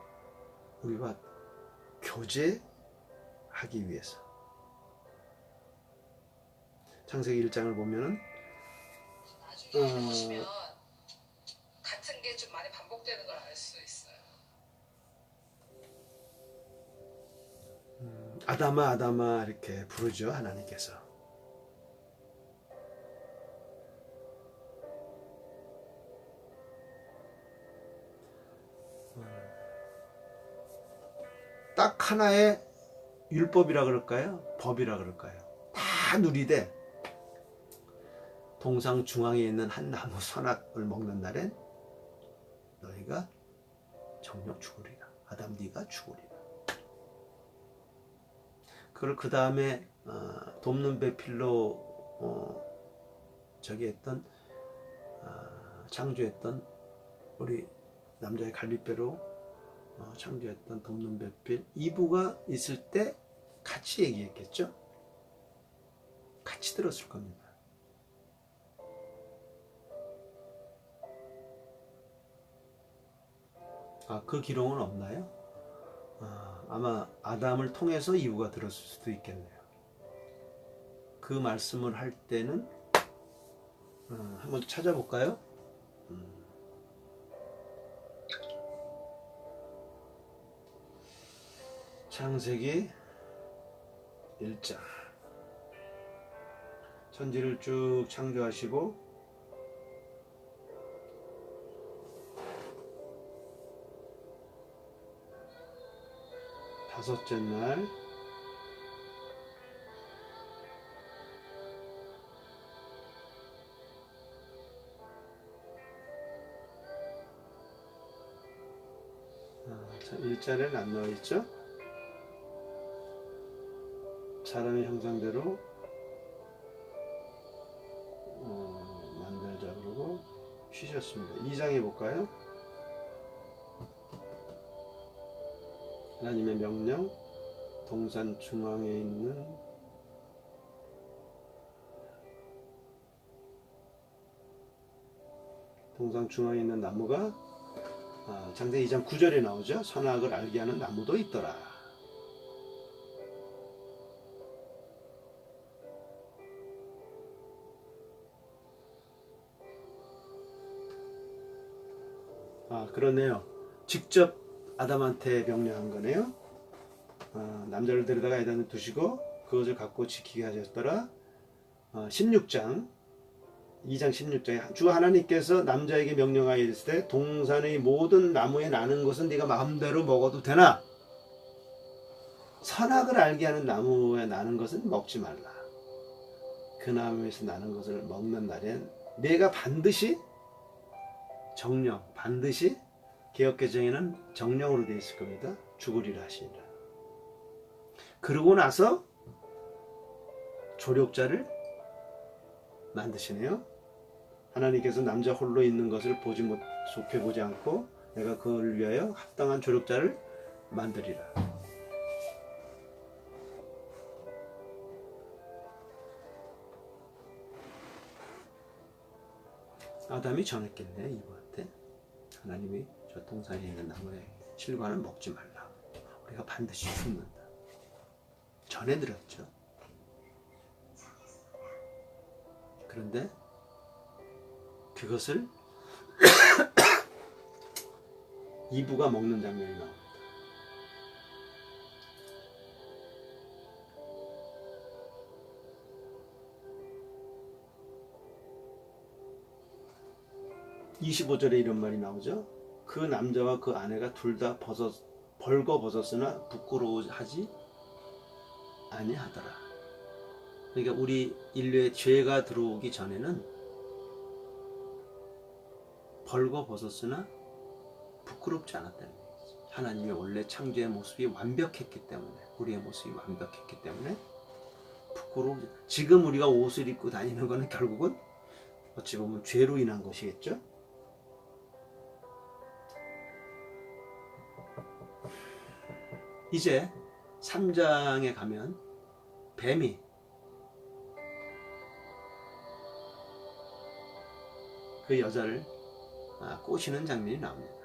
[SPEAKER 1] 우리와 교제하기 위해서, 창세기 1장을 보면은
[SPEAKER 2] 나중에 보시면 같은 게 좀 많이 반복되는 걸 알 수 있어요.
[SPEAKER 1] 아담아 아담아 이렇게 부르죠. 하나님께서 딱 하나의 율법이라 그럴까요? 법이라 그럴까요? 다 누리되 동상 중앙에 있는 한 나무 선악을 먹는 날엔 너희가 정녕 죽으리라. 아담 네가 죽으리라. 그걸 그 다음에 돕는 배필로 저기 했던 창조했던 우리 남자의 갈빗배로 창조했던 돕는 배필 이브가 있을 때 같이 얘기했겠죠? 같이 들었을 겁니다. 그 기록은 없나요? 아마 아담을 통해서 이브가 들었을 수도 있겠네요. 그 말씀을 할 때는 한번 찾아볼까요? 창세기 1장 천지를 쭉 창조하시고 다섯째 날 자, 1절에는 안 나와있죠? 사람의 형상대로 만들자 그러고 쉬셨습니다. 2장에 볼까요? 하나님의 명령, 동산 중앙에 있는 나무가 창세기 2장 9절에 나오죠. 선악을 알게 하는 나무도 있더라. 그러네요. 직접 아담한테 명령한 거네요. 남자를 데려다가 에덴에 두시고 그것을 갖고 지키게 하셨더라. 2장 16장에 주 하나님께서 남자에게 명령하여 이르시되 때 동산의 모든 나무에 나는 것은 네가 마음대로 먹어도 되나 선악을 알게 하는 나무에 나는 것은 먹지 말라. 그 나무에서 나는 것을 먹는 날엔 내가 반드시 정령, 반드시 개역개정에는 정령으로 되어 있을 겁니다. 죽으리라 하시니라. 그러고 나서 조력자를 만드시네요. 하나님께서 남자 홀로 있는 것을 좋게 보지 않고 내가 그를 위하여 합당한 조력자를 만들리라. 아담이 전했겠네 이브한테. 하나님이 저 동산에 있는 나무의 실과는 먹지 말라. 우리가 반드시 죽는다. 전해드렸죠. 그런데 그것을 이브가 먹는 장면이 나옵니다. (25절에) 이런 말이 나오죠. 그 남자와 그 아내가 둘 다 벌거벗었으나 부끄러워하지 아니하더라. 그러니까 우리 인류의 죄가 들어오기 전에는 벌거벗었으나 부끄럽지 않았다는 거죠. 하나님의 원래 창조의 모습이 완벽했기 때문에, 우리의 모습이 완벽했기 때문에 부끄러워. 지금 우리가 옷을 입고 다니는 것은 결국은 어찌 보면 죄로 인한 것이겠죠. 이제 3장에 가면 뱀이 그 여자를 꼬시는 장면이 나옵니다.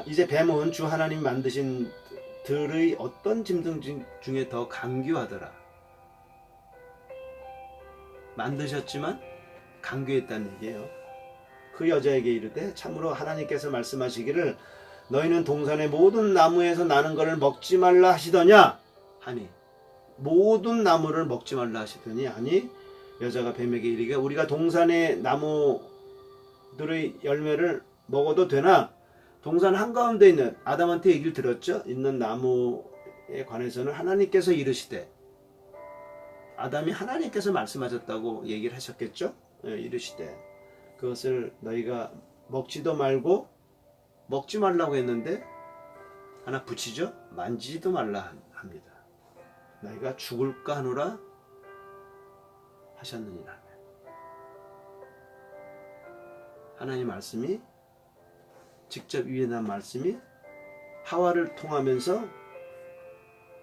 [SPEAKER 1] 이제 뱀은 주 하나님 만드신 들의 어떤 짐승 중에 더 강교하더라. 만드셨지만 강교했다는 얘기예요. 그 여자에게 이르되 참으로 하나님께서 말씀하시기를 너희는 동산의 모든 나무에서 나는 것을 먹지 말라 하시더냐 하니, 모든 나무를 먹지 말라 하시더니 아니 여자가 뱀에게 이르기를 우리가 동산의 나무들의 열매를 먹어도 되나? 동산 한가운데 있는 아담한테 얘기를 들었죠. 있는 나무에 관해서는 하나님께서 이르시되, 아담이 하나님께서 말씀하셨다고 얘기를 하셨겠죠. 이르시되 그것을 너희가 먹지도 말고, 먹지 말라고 했는데 하나 붙이죠. 만지지도 말라 합니다. 너희가 죽을까 하노라 하셨느니라. 하나님 말씀이, 직접 위에 난 말씀이 하와를 통하면서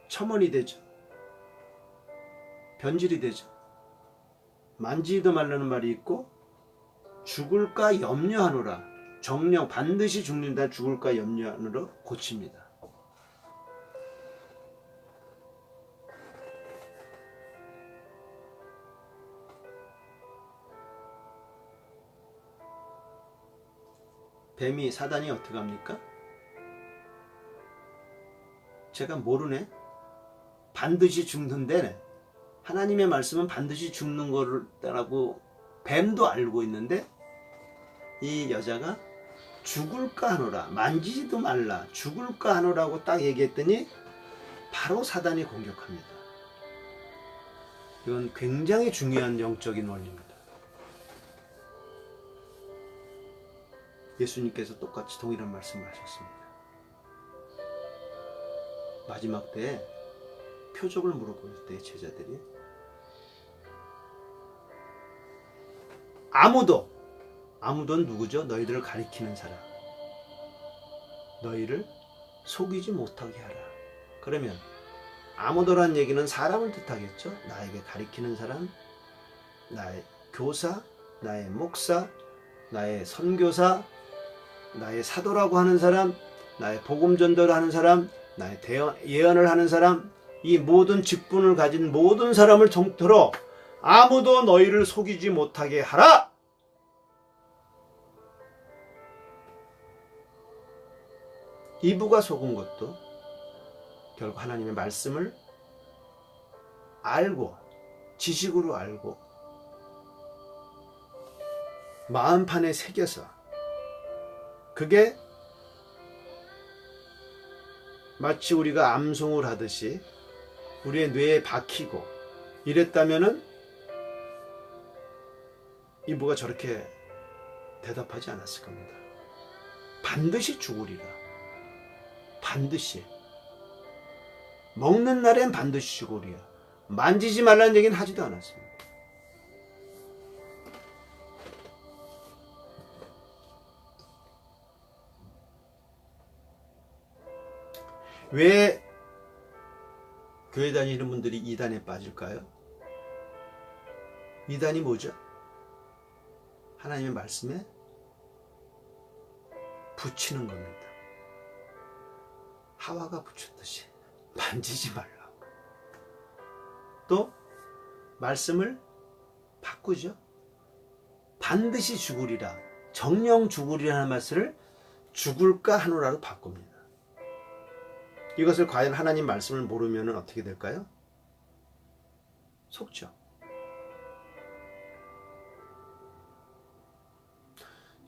[SPEAKER 1] 첨언이 되죠. 변질이 되죠. 만지지도 말라는 말이 있고, 죽을까 염려하노라, 정령 반드시 죽는다, 죽을까 염려하노라 고칩니다. 뱀이, 사단이 어떻게 합니까? 제가 모르네. 반드시 죽는데, 하나님의 말씀은 반드시 죽는 거라고 뱀도 알고 있는데, 이 여자가 죽을까 하노라, 만지지도 말라, 죽을까 하노라고 딱 얘기했더니 바로 사단이 공격합니다. 이건 굉장히 중요한 영적인 원리입니다. 예수님께서 똑같이 동일한 말씀을 하셨습니다. 마지막 때에 표적을 물어볼 때 제자들이 아무도 누구죠? 너희들을 가리키는 사람, 너희를 속이지 못하게 하라. 그러면 아무도란 얘기는 사람을 뜻하겠죠. 나에게 가리키는 사람, 나의 교사, 나의 목사, 나의 선교사, 나의 사도라고 하는 사람, 나의 복음 전도를 하는 사람, 나의 예언을 하는 사람, 이 모든 직분을 가진 모든 사람을 통틀어 아무도 너희를 속이지 못하게 하라. 이브가 속은 것도 결국 하나님의 말씀을 알고, 지식으로 알고 마음판에 새겨서, 그게 마치 우리가 암송을 하듯이 우리의 뇌에 박히고 이랬다면은 이브가 저렇게 대답하지 않았을 겁니다. 반드시 죽으리라. 반드시. 먹는 날엔 반드시 죽으리라. 만지지 말라는 얘기는 하지도 않았습니다. 왜 교회 다니는 분들이 이단에 빠질까요? 이단이 뭐죠? 하나님의 말씀에 붙이는 겁니다. 하와가 붙였듯이 만지지 말라고. 또 말씀을 바꾸죠. 반드시 죽으리라, 정령 죽으리라는 말씀을 죽을까 하노라로 바꿉니다. 이것을 과연 하나님 말씀을 모르면 어떻게 될까요? 속죠.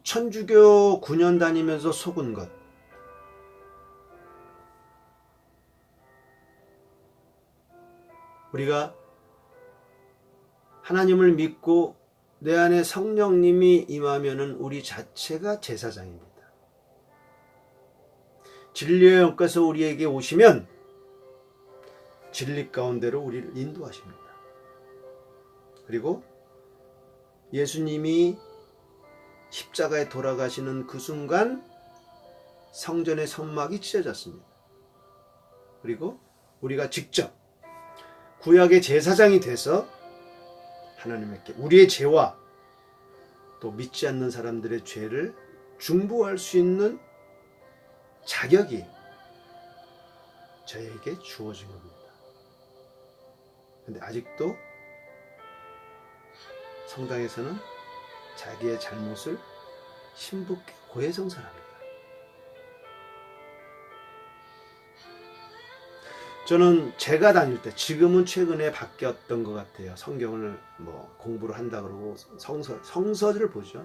[SPEAKER 1] 천주교 9년 다니면서 속은 것, 우리가 하나님을 믿고 내 안에 성령님이 임하면은 우리 자체가 제사장입니다. 진리의 영께서 우리에게 오시면 진리 가운데로 우리를 인도하십니다. 그리고 예수님이 십자가에 돌아가시는 그 순간 성전의 성막이 찢어졌습니다. 그리고 우리가 직접 구약의 제사장이 돼서 하나님께 우리의 죄와 또 믿지 않는 사람들의 죄를 중보할 수 있는 자격이 저에게 주어진 겁니다. 그런데 아직도 성당에서는 자기의 잘못을 신부께 고해성사합니다. 저는 제가 다닐 때, 지금은 최근에 바뀌었던 것 같아요. 성경을 뭐 공부를 한다 그러고 성서들을 보죠.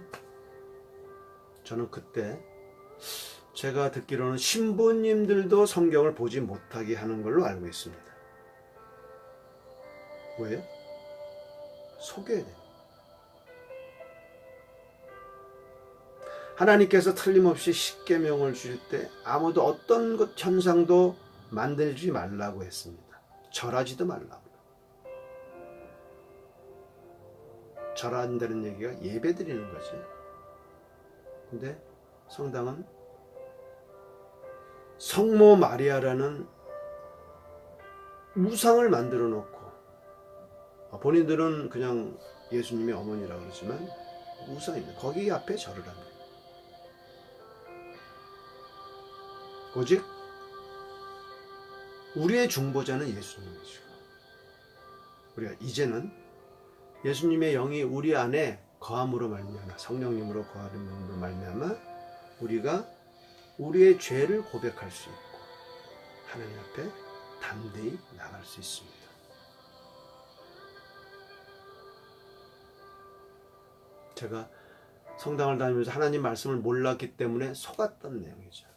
[SPEAKER 1] 저는 그때 제가 듣기로는 신부님들도 성경을 보지 못하게 하는 걸로 알고 있습니다. 왜요? 속여야 돼요. 하나님께서 틀림없이 십계명을 주실 때 아무도 어떤 것 현상도 만들지 말라고 했습니다. 절하지도 말라고. 절한다는 얘기가 예배 드리는 거지. 근데 성당은 성모 마리아라는 우상을 만들어 놓고, 본인들은 그냥 예수님의 어머니라고 그러지만 우상입니다. 거기 앞에 절을 합니다. 오직 우리의 중보자는 예수님이시고, 우리가 이제는 예수님의 영이 우리 안에 거함으로 말미암아, 성령님으로 거함으로 말미암아 우리가 우리의 죄를 고백할 수 있고 하나님 앞에 담대히 나갈 수 있습니다. 제가 성당을 다니면서 하나님 말씀을 몰랐기 때문에 속았던 내용이죠.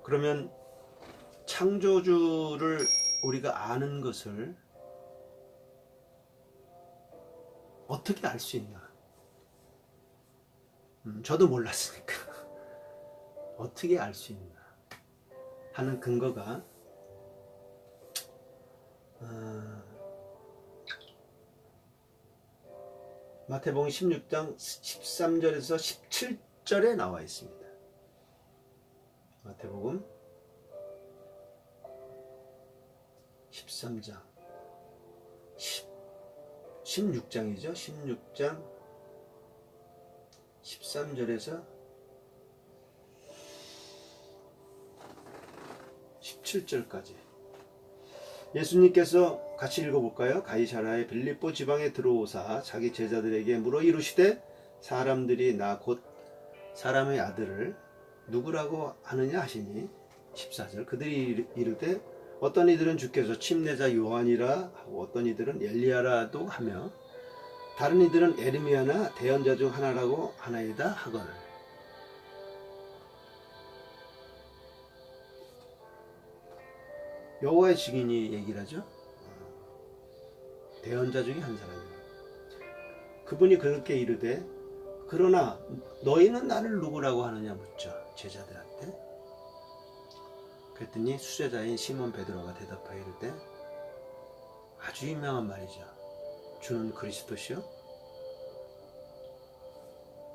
[SPEAKER 1] 그러면 창조주를 우리가 아는 것을 어떻게 알 수 있나? 저도 몰랐으니까 어떻게 알 수 있나 하는 근거가 마태복음 16장 13절에서 17절에 나와 있습니다. 마태복음 13장 16장이죠. 16장 13절에서 17절까지 예수님께서 같이 읽어볼까요? 가이사라의 빌립보 지방에 들어오사 자기 제자들에게 물어 이르시되 사람들이 나 곧 사람의 아들을 누구라고 하느냐 하시니 14절 그들이 이르되 어떤 이들은 주께서 침례자 요한이라 하고 어떤 이들은 엘리야라도 하며 다른 이들은 에르미야나 대언자 중 하나라고 하나이다 하거늘. 여호와의 증인이 얘기를 하죠. 대언자 중에 한 사람이에요. 그분이 그렇게 이르되 그러나 너희는 나를 누구라고 하느냐 묻죠. 제자들한테. 그랬더니 수제자인 시몬 베드로가 대답하여 이르되 아주 유명한 말이죠. 주는 그리스도시요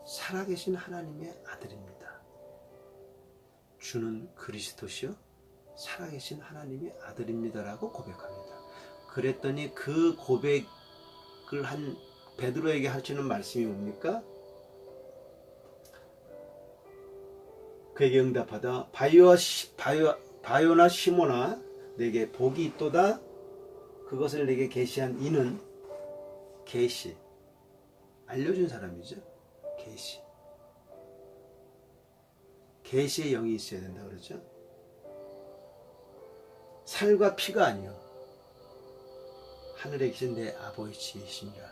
[SPEAKER 1] 살아계신 하나님의 아들입니다. 주는 그리스도시요 살아계신 하나님의 아들입니다라고 고백합니다. 그랬더니 그 고백을 한 베드로에게 하시는 말씀이 뭡니까? 그에게 응답하다 바요나 시모나 내게 복이 있도다. 그것을 내게 계시한 이는 계시 알려준 사람이죠. 계시의 영이 있어야 된다 그러죠. 살과 피가 아니요 하늘에 계신 내 아버지이시니라.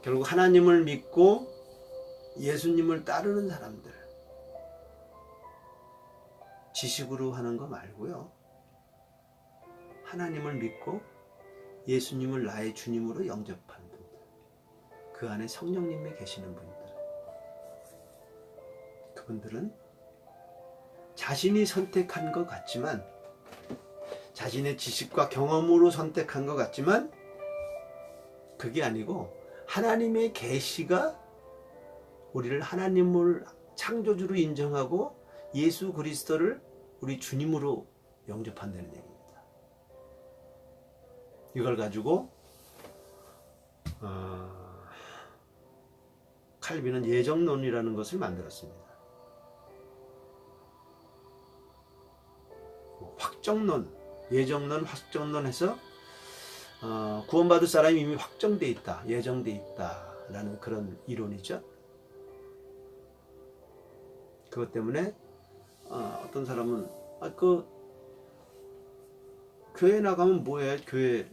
[SPEAKER 1] 결국 하나님을 믿고 예수님을 따르는 사람들, 지식으로 하는 거 말고요, 하나님을 믿고 예수님을 나의 주님으로 영접한 분들, 그 안에 성령님이 계시는 분들, 그분들은 자신이 선택한 것 같지만, 자신의 지식과 경험으로 선택한 것 같지만 그게 아니고 하나님의 계시가 우리를 하나님을 창조주로 인정하고 예수 그리스도를 우리 주님으로 영접한다는 얘기입니다. 이걸 가지고 칼빈은 예정론이라는 것을 만들었습니다. 확정론, 예정론, 확정론 해서 구원받을 사람이 이미 확정돼 있다, 예정돼 있다라는 그런 이론이죠. 그것 때문에 어떤 사람은 교회 나가면 뭐해? 교회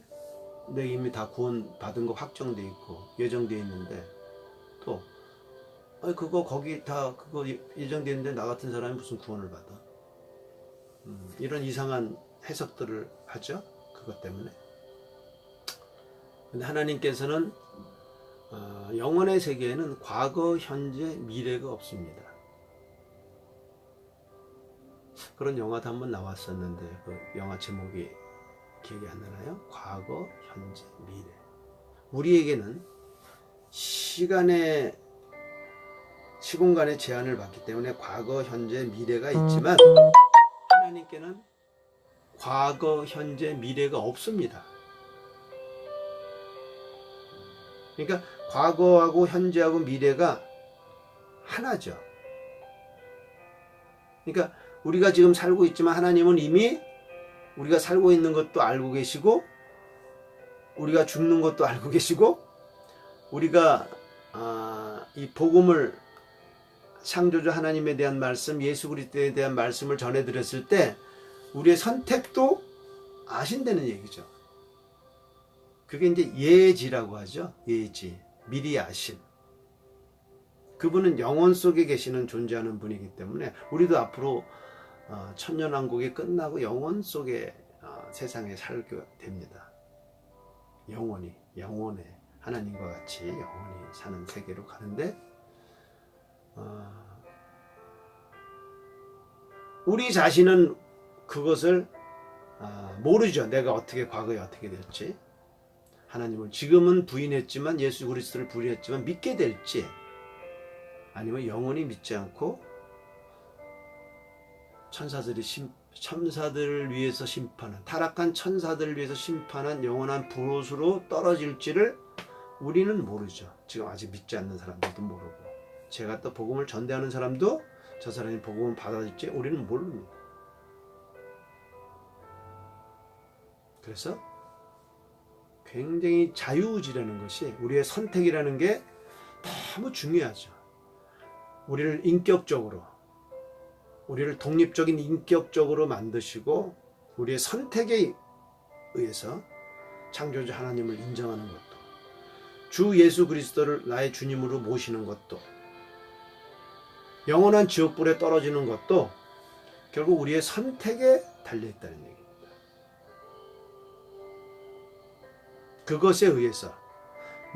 [SPEAKER 1] 내가 이미 다 구원 받은 거 확정돼 있고 예정돼 있는데, 또 그거 거기 다 그거 예정돼 있는데 나 같은 사람이 무슨 구원을 받아? 이런 이상한 해석들을 하죠. 그것 때문에. 근데 하나님께서는 영혼의 세계에는 과거, 현재, 미래가 없습니다. 그런 영화도 한번 나왔었는데 그 영화 제목이 기억이 안 나나요? 과거, 현재, 미래. 우리에게는 시공간의 제한을 받기 때문에 과거, 현재, 미래가 있지만 하나님께는 과거, 현재, 미래가 없습니다. 그러니까 과거하고 현재하고 미래가 하나죠. 그러니까 우리가 지금 살고 있지만 하나님은 이미 우리가 살고 있는 것도 알고 계시고, 우리가 죽는 것도 알고 계시고, 우리가 이 복음을, 창조주 하나님에 대한 말씀, 예수 그리스도에 대한 말씀을 전해드렸을 때 우리의 선택도 아신다는 얘기죠. 그게 이제 예지라고 하죠. 예지, 미리 아심. 그분은 영혼 속에 계시는 존재하는 분이기 때문에 우리도 앞으로 천년왕국이 끝나고 영혼 속에 세상에 살게 됩니다. 영원히, 영원에 하나님과 같이 영원히 사는 세계로 가는데, 우리 자신은 그것을 모르죠. 내가 어떻게, 과거에 어떻게 될지. 하나님을 지금은 부인했지만, 예수 그리스도를 부인했지만 믿게 될지, 아니면 영원히 믿지 않고 천사들을 위해서 심판한, 타락한 천사들을 위해서 심판한 영원한 불옷으로 떨어질지를 우리는 모르죠. 지금 아직 믿지 않는 사람들도 모르고, 제가 또 복음을 전대하는 사람도 저 사람이 복음을 받아들일지 우리는 모릅니다. 그래서 굉장히 자유의지라는 것이, 우리의 선택이라는 게 너무 중요하죠. 우리를 인격적으로, 우리를 독립적인 인격적으로 만드시고 우리의 선택에 의해서 창조주 하나님을 인정하는 것도, 주 예수 그리스도를 나의 주님으로 모시는 것도, 영원한 지옥불에 떨어지는 것도 결국 우리의 선택에 달려있다는 얘기입니다. 그것에 의해서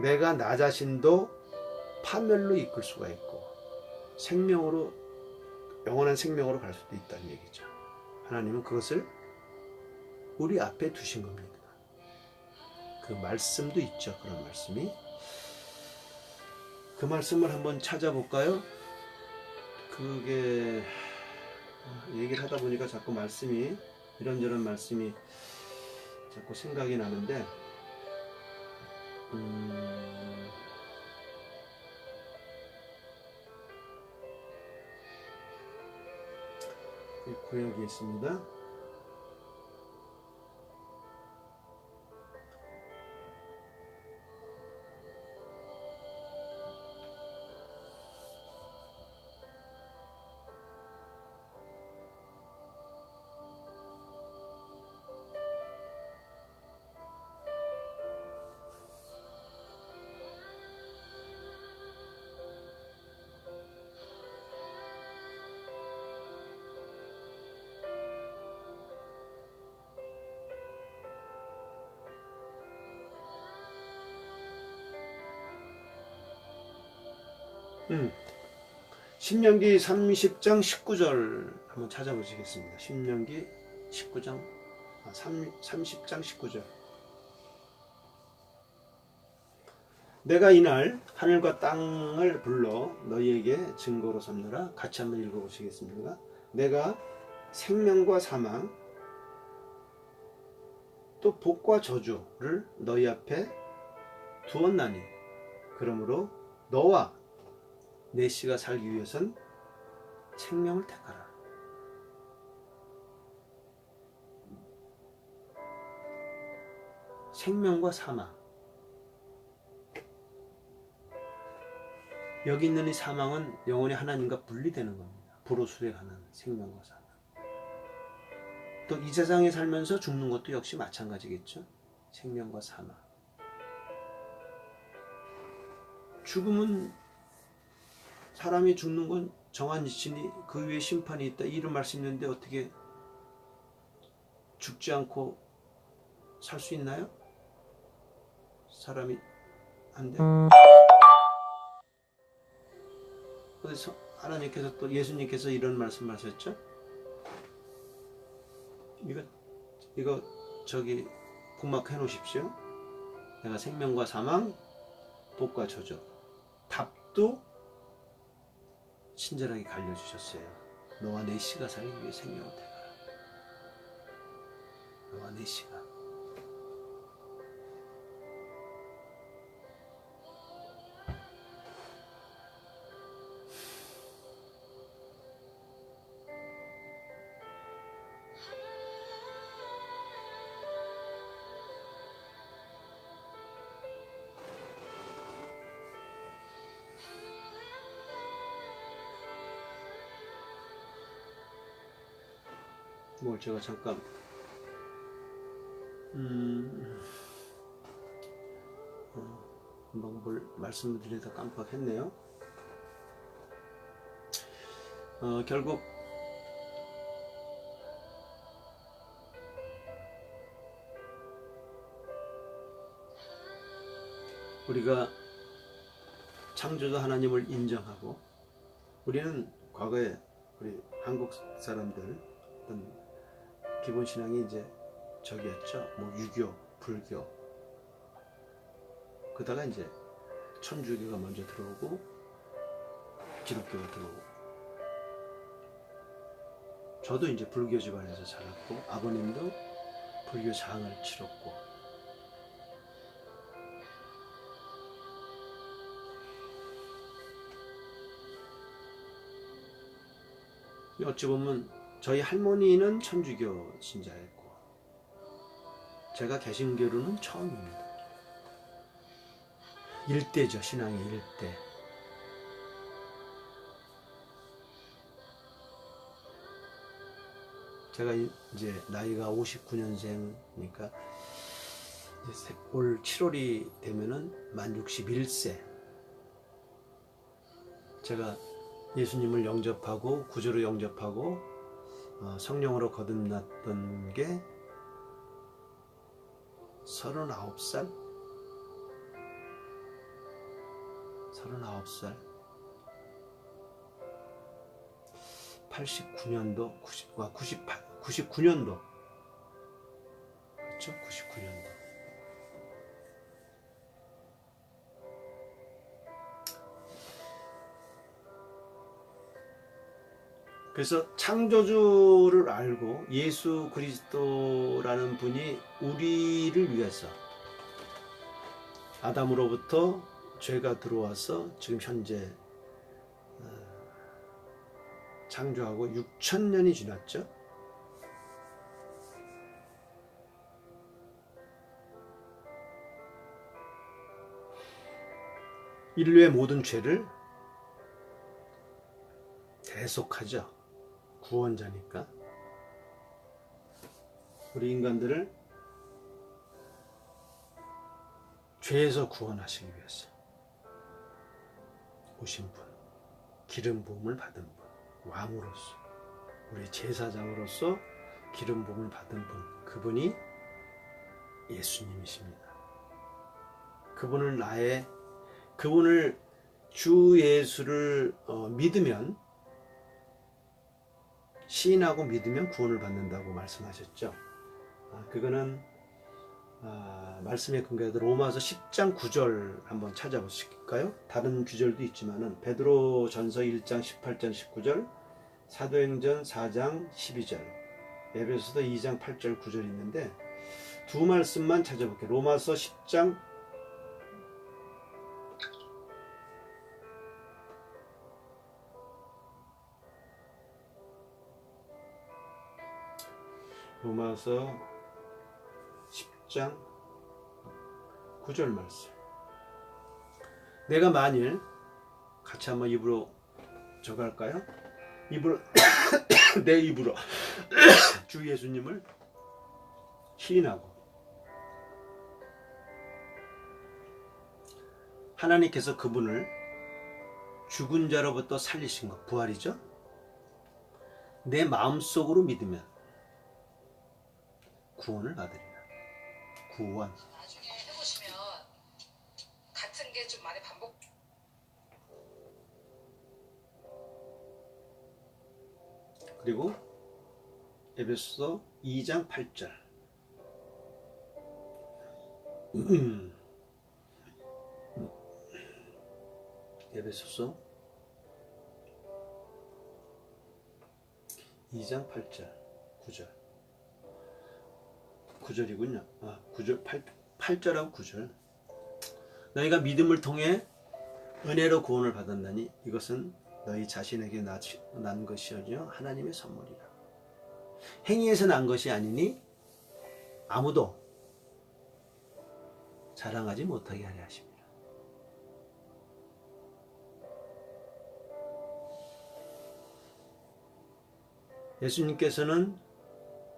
[SPEAKER 1] 내가 나 자신도 파멸로 이끌 수가 있고 생명으로, 영원한 생명으로 갈 수도 있다는 얘기죠. 하나님은 그것을 우리 앞에 두신 겁니다. 그 말씀도 있죠. 그런 말씀이. 그 말씀을 한번 찾아볼까요? 그게 얘기를 하다 보니까 자꾸 말씀이, 이런저런 말씀이 자꾸 생각이 나는데, 구역이 있습니다. 신명기 30장 19절 한번 찾아보시겠습니다. 신명기 30장 19절. 내가 이날 하늘과 땅을 불러 너희에게 증거로 삼느라. 같이 한번 읽어보시겠습니까? 내가 생명과 사망 또 복과 저주를 너희 앞에 두었나니 그러므로 너와 내 씨가 살기 위해선 생명을 택하라. 생명과 사망. 여기 있는 이 사망은 영원히 하나님과 분리되는 겁니다. 불로 수rek하는 생명과 사망. 또 이 세상에 살면서 죽는 것도 역시 마찬가지겠죠. 생명과 사망. 죽음은, 사람이 죽는 건 정한 이치니 그 위에 심판이 있다, 이런 말씀이 있는데 어떻게 죽지 않고 살 수 있나요? 사람이 안 돼. 그래서 하나님께서 또 예수님께서 이런 말씀하셨죠. 이거 저기 북막 해놓으십시오. 내가 생명과 사망, 복과 저주, 답도 친절하게 갈려주셨어요. 너와 내 씨가 살기 위해 생명을 택하라. 너와 내 씨가. 뭘 제가 잠깐 뭘 말씀을 드리다 깜빡했네요. 결국 우리가 창조주 하나님을 인정하고, 우리는 과거에 우리 한국 사람들 어떤 기본 신앙이 이제 저기였죠. 뭐 유교, 불교. 그러다가 이제 천주교가 먼저 들어오고 기독교가 들어오고. 저도 이제 불교 집안에서 자랐고 아버님도 불교 장을 치렀고. 어찌 보면 저희 할머니는 천주교 신자였고 제가 개신교로는 처음입니다. 일대죠. 신앙의 일대. 제가 이제 나이가 59년생이니까 올 7월이 되면은 만 61세. 제가 예수님을 영접하고 구주로 영접하고 성령으로 거듭났던 게 39살? 39살? 89년도, 99년도. 그렇죠? 99년도. 그래서 창조주를 알고 예수 그리스도라는 분이 우리를 위해서 아담으로부터 죄가 들어와서 지금 현재 창조하고 6,000년이 지났죠. 인류의 모든 죄를 대속하죠. 구원자니까. 우리 인간들을 죄에서 구원하시기 위해서 오신 분, 기름 부음을 받은 분, 왕으로서, 우리 제사장으로서 기름 부음을 받은 분, 그분이 예수님이십니다. 그분을 주 예수를 믿으면, 시인하고 믿으면 구원을 받는다고 말씀하셨죠. 그거는 말씀의 근거에도 로마서 10장 9절 한번 찾아보실까요? 다른 구절도 있지만은 베드로 전서 1장 18절 19절, 사도행전 4장 12절, 에베소서 2장 8절 9절 있는데 두 말씀만 찾아볼게요. 로마서 10장 로마서 10장 9절 말씀. 내가 만일, 같이 한번 입으로 적을까요? 입으로 내 입으로 주 예수님을 시인하고 하나님께서 그분을 죽은 자로부터 살리신 것, 부활이죠. 내 마음속으로 믿으면 구원을 받으리라. 구원.
[SPEAKER 2] 나중에 해보시면 같은 게 좀 많이 반복.
[SPEAKER 1] 그리고 에베소서 2장 8절. 에베소서 2장 8절 9절 9절이군요. 9절 8절하고 9절. 너희가 믿음을 통해 은혜로 구원을 받았나니 이것은 너희 자신에게 난 것이 아니요 하나님의 선물이라. 행위에서 난 것이 아니니 아무도 자랑하지 못하게 하려 하십니다.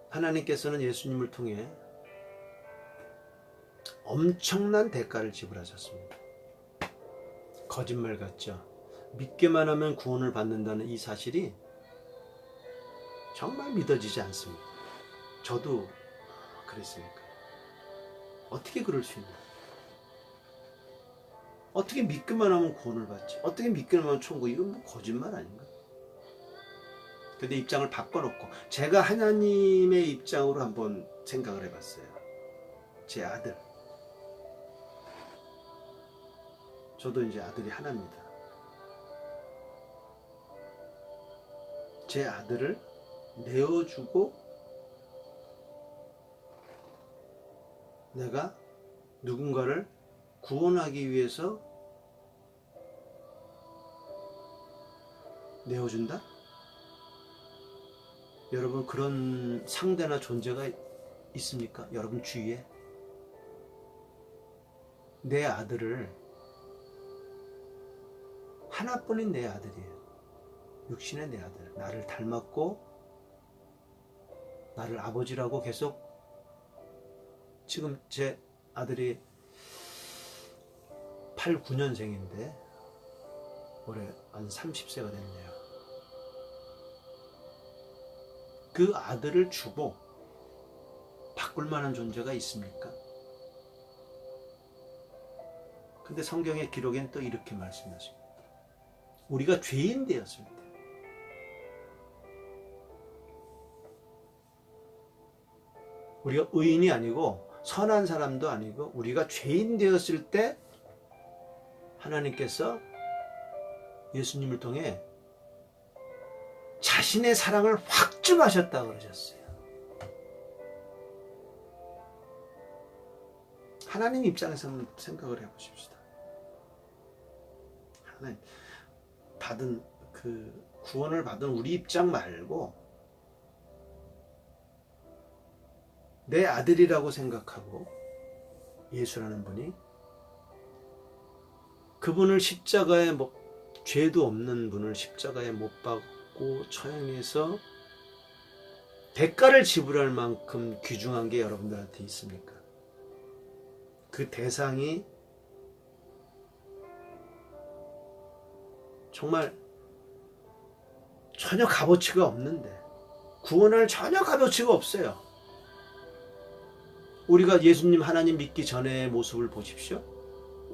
[SPEAKER 1] 하나님께서는 예수님을 통해 엄청난 대가를 지불하셨습니다. 거짓말 같죠? 믿기만 하면 구원을 받는다는 이 사실이 정말 믿어지지 않습니다. 저도 그랬으니까. 어떻게 그럴 수 있나? 어떻게 믿기만 하면 구원을 받지? 어떻게 믿기만 하면 천국? 이건 뭐 거짓말 아닌가? 근데 입장을 바꿔놓고 제가 하나님의 입장으로 한번 생각을 해봤어요. 제 아들. 저도 이제 아들이 하나입니다. 제 아들을 내어주고 내가 누군가를 구원하기 위해서 내어준다? 여러분, 그런 상대나 존재가 있습니까? 여러분 주위에? 내 아들을, 하나뿐인 내 아들이에요. 육신의 내 아들. 나를 닮았고 나를 아버지라고 계속, 지금 제 아들이 89년생인데 올해 한 30세가 됐네요. 그 아들을 주고 바꿀 만한 존재가 있습니까? 근데 성경의 기록엔 또 이렇게 말씀하십니다. 우리가 죄인 되었을 때, 우리가 의인이 아니고 선한 사람도 아니고 우리가 죄인 되었을 때 하나님께서 예수님을 통해 자신의 사랑을 확증하셨다고 그러셨어요. 하나님 입장에서 한번 생각을 해보십시다. 하나님 받은 구원을 받은 우리 입장 말고 내 아들이라고 생각하고 예수라는 분이 그분을 십자가에 죄도 없는 분을 십자가에 못 박고 처형해서 대가를 지불할 만큼 귀중한 게 여러분들한테 있습니까? 그 대상이 정말 전혀 값어치가 없는데, 구원할 전혀 값어치가 없어요. 우리가 예수님 하나님 믿기 전의 모습을 보십시오.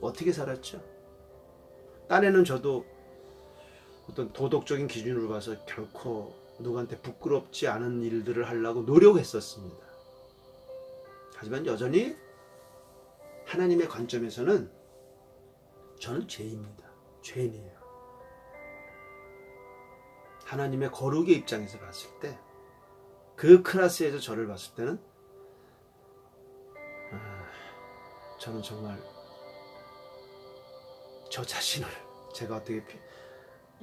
[SPEAKER 1] 어떻게 살았죠? 딴에는 저도 어떤 도덕적인 기준으로 봐서 결코 누구한테 부끄럽지 않은 일들을 하려고 노력했었습니다. 하지만 여전히 하나님의 관점에서는 저는 죄입니다. 죄인이에요. 하나님의 거룩의 입장에서 봤을 때, 그 클래스에서 저를 봤을 때는 저는 정말 저 자신을 제가 어떻게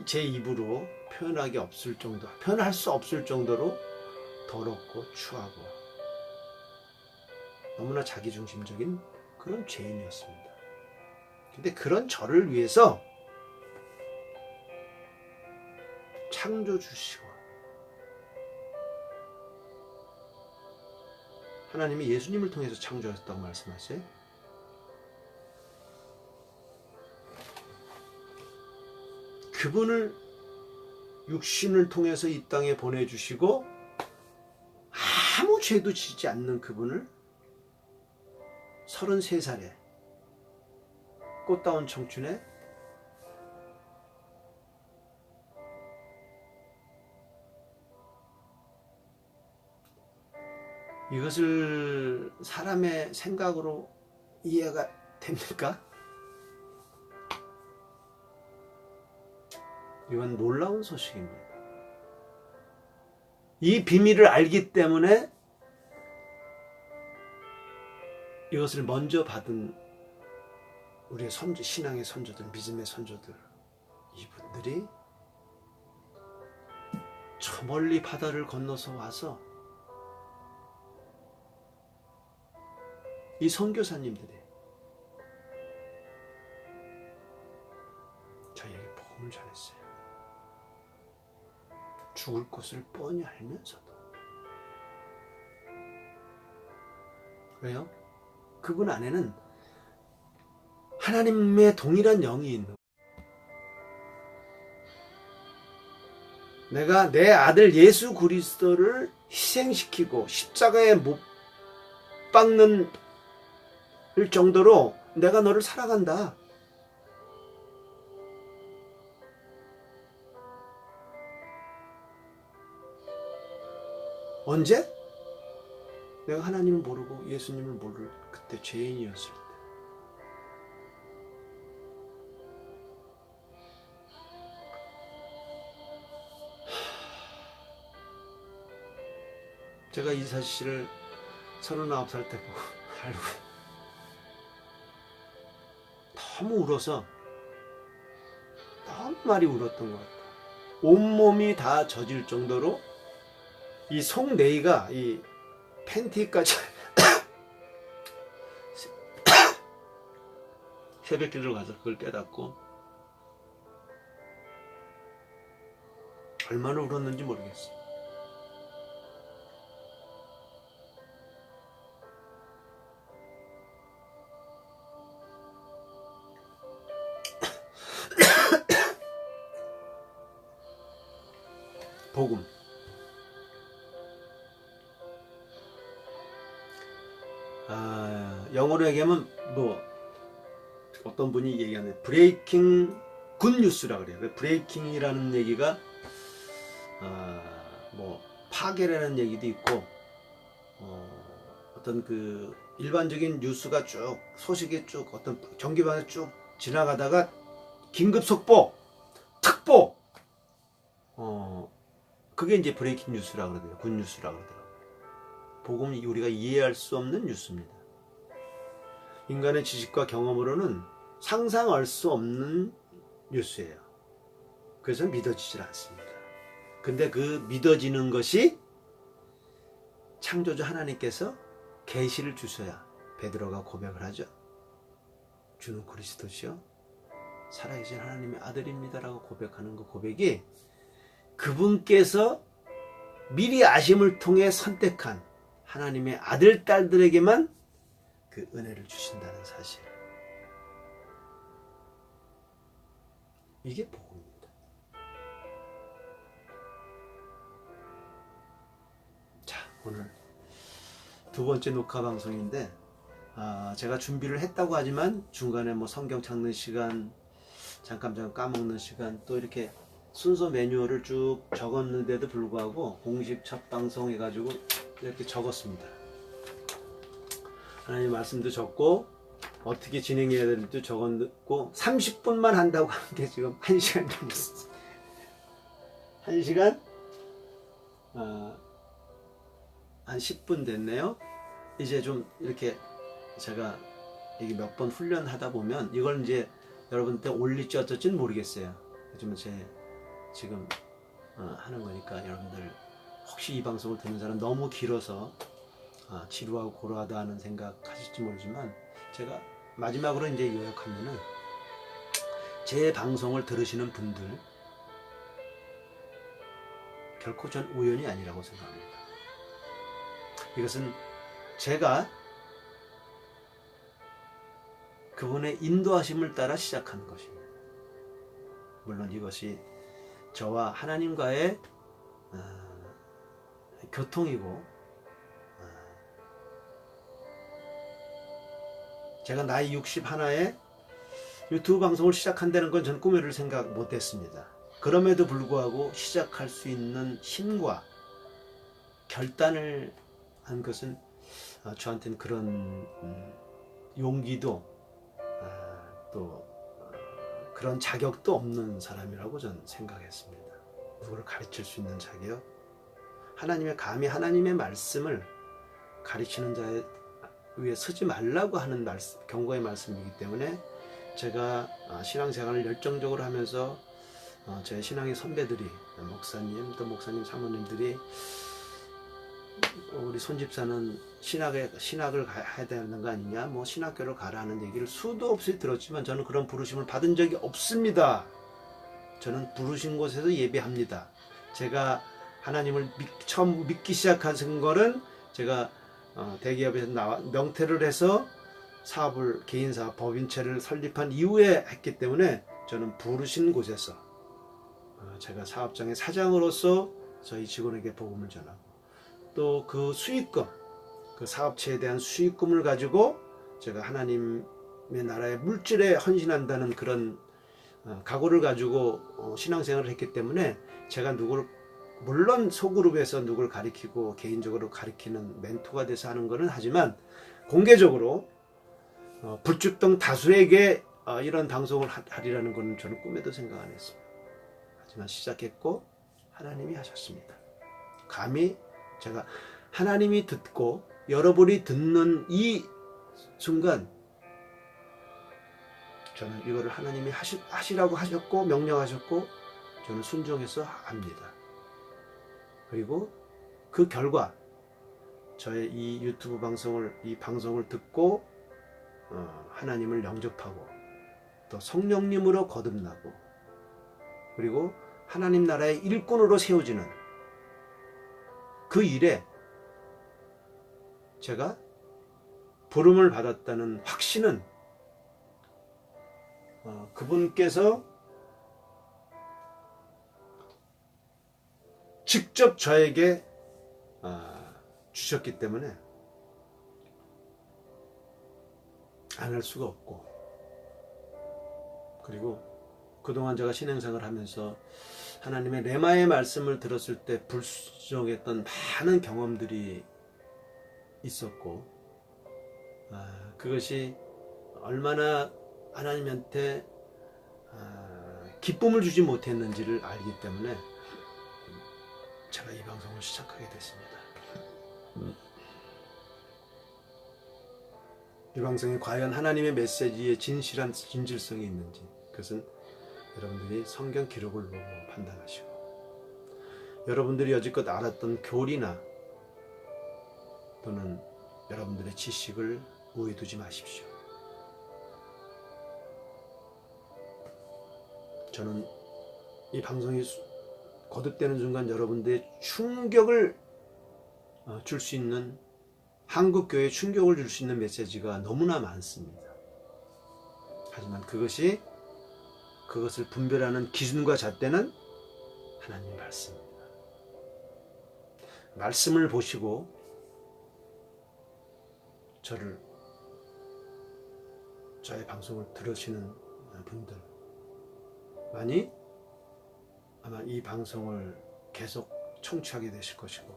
[SPEAKER 1] 제 입으로 표현할 수 없을 정도로 더럽고 추하고 너무나 자기중심적인 그런 죄인이었습니다. 근데 그런 저를 위해서 창조주시고 하나님이 예수님을 통해서 창조하셨다고 말씀하세요. 그분을 육신을 통해서 이 땅에 보내주시고 아무 죄도 지지 않는 그분을 33살에 꽃다운 청춘에 이것을 사람의 생각으로 이해가 됩니까? 이건 놀라운 소식입니다. 이 비밀을 알기 때문에 이것을 먼저 받은 우리의 신앙의 선조들, 믿음의 선조들, 이분들이 저 멀리 바다를 건너서 와서 이 선교사님들이 저에게 복음을 전했어요. 죽을 것을 뻔히 알면서도. 왜요? 그분 안에는 하나님의 동일한 영이 있는 거예요. 내가 내 아들 예수 그리스도를 희생시키고 십자가에 못 박는 정도로 내가 너를 사랑한다. 언제? 내가 하나님을 모르고 예수님을 모를 그때 죄인이었을 때. 제가 이 사실을 39살 때 보고 알고 너무 울어서 너무 많이 울었던 것 같아요. 온몸이 다 젖을 정도로 이 속내의가 이 팬티까지 새벽기도를 가서 그걸 깨닫고 얼마나 울었는지 모르겠어요. 복음. 영어로 얘기하면 뭐 어떤 분이 얘기하는 브레이킹 굿 뉴스라 그래요. 브레이킹이라는 얘기가 뭐 파괴라는 얘기도 있고 어떤 그 일반적인 뉴스가 쭉 소식이 쭉 어떤 경기방에 쭉 지나가다가 긴급 속보, 특보 그게 이제 브레이킹 뉴스라 그러더라고요. 굿 뉴스라 그러더라고요. 복음이 우리가 이해할 수 없는 뉴스입니다. 인간의 지식과 경험으로는 상상할 수 없는 뉴스예요. 그래서 믿어지질 않습니다. 근데 그 믿어지는 것이 창조주 하나님께서 계시를 주셔야 베드로가 고백을 하죠. 주는 그리스도시요 살아계신 하나님의 아들입니다라고 고백하는 그 고백이 그분께서 미리 아심을 통해 선택한 하나님의 아들, 딸들에게만 그 은혜를 주신다는 사실. 이게 복음입니다. 자, 오늘 두 번째 녹화 방송인데 제가 준비를 했다고 하지만 중간에 뭐 성경 찾는 시간 잠깐 까먹는 시간, 또 이렇게 순서 매뉴얼을 쭉 적었는데도 불구하고 공식 첫 방송 해가지고 이렇게 적었습니다. 하나님 말씀도 적고 어떻게 진행해야 될지도 적었고 30분만 한다고 하는 게 지금 1시간 넘었어요. 1시간 한 10분 됐네요. 이제 좀 이렇게 제가 이게 몇 번 훈련하다 보면 이걸 이제 여러분한테 올릴지 어쩔지는 모르겠어요. 하지만 제 지금 하는 거니까 여러분들 혹시 이 방송을 듣는 사람 너무 길어서 지루하고 고루하다 하는 생각 하실지 모르지만 제가 마지막으로 이제 요약하면은 제 방송을 들으시는 분들 결코 전 우연이 아니라고 생각합니다. 이것은 제가 그분의 인도하심을 따라 시작하는 것입니다. 물론 이것이 저와 하나님과의 교통이고 제가 나이 61에 유튜브 방송을 시작한다는 건 전 꿈에를 생각 못했습니다. 그럼에도 불구하고 시작할 수 있는 힘과 결단을 한 것은 저한테는 그런 용기도 또 그런 자격도 없는 사람이라고 저는 생각했습니다. 누구를 가르칠 수 있는 자격, 감히 하나님의 말씀을 가르치는 자의 위에 서지 말라고 하는 경고의 말씀이기 때문에 제가 신앙생활을 열정적으로 하면서 제 신앙의 선배들이 목사님 또 목사님 사모님들이 우리 손집사는 신학을 해야 되는 거 아니냐, 뭐 신학교를 가라는 얘기를 수도 없이 들었지만 저는 그런 부르심을 받은 적이 없습니다. 저는 부르신 곳에서 예배합니다. 제가 하나님을 처음 믿기 시작한 거는 제가 대기업에서 명퇴를 해서 개인 사업 법인체를 설립한 이후에 했기 때문에 저는 부르신 곳에서 제가 사업장의 사장으로서 저희 직원에게 복음을 전하고 또 그 수익금, 그 사업체에 대한 수익금을 가지고 제가 하나님의 나라의 물질에 헌신한다는 그런 각오를 가지고 신앙생활을 했기 때문에 제가 물론 소그룹에서 누구를 가리키고 개인적으로 가리키는 멘토가 돼서 하는 거는 하지만 공개적으로 불출동 다수에게 이런 방송을 하리라는 것은 저는 꿈에도 생각 안 했습니다. 하지만 시작했고 하나님이 하셨습니다. 감히 제가 하나님이 듣고 여러분이 듣는 이 순간 저는 이거를 하나님이 하시라고 하셨고 명령하셨고 저는 순종해서 합니다. 그리고 그 결과 저의 이 유튜브 이 방송을 듣고 하나님을 영접하고 또 성령님으로 거듭나고 그리고 하나님 나라의 일꾼으로 세워지는 그 일에 제가 부름을 받았다는 확신은 그분께서 직접 저에게 주셨기 때문에 안 할 수가 없고, 그리고 그동안 제가 신앙생활을 하면서 하나님의 레마의 말씀을 들었을 때 불순종했던 많은 경험들이 있었고 그것이 얼마나 하나님한테 기쁨을 주지 못했는지를 알기 때문에 제가 이 방송을 시작하게 됐습니다. 이 방송이 과연 하나님의 메시지의 진실성이 있는지 그것은 여러분들이 성경 기록을 보고 판단하시고 여러분들이 여지껏 알았던 교리나 또는 여러분들의 지식을 우에 두지 마십시오. 저는 이 방송이 거듭되는 순간 여러분들의 충격을 줄 수 있는, 한국교회에 충격을 줄 수 있는 메시지가 너무나 많습니다. 하지만 그것을 분별하는 기준과 잣대는 하나님 말씀입니다. 말씀을 보시고 저의 방송을 들으시는 분들 분들만이 아마 이 방송을 계속 청취하게 되실 것이고,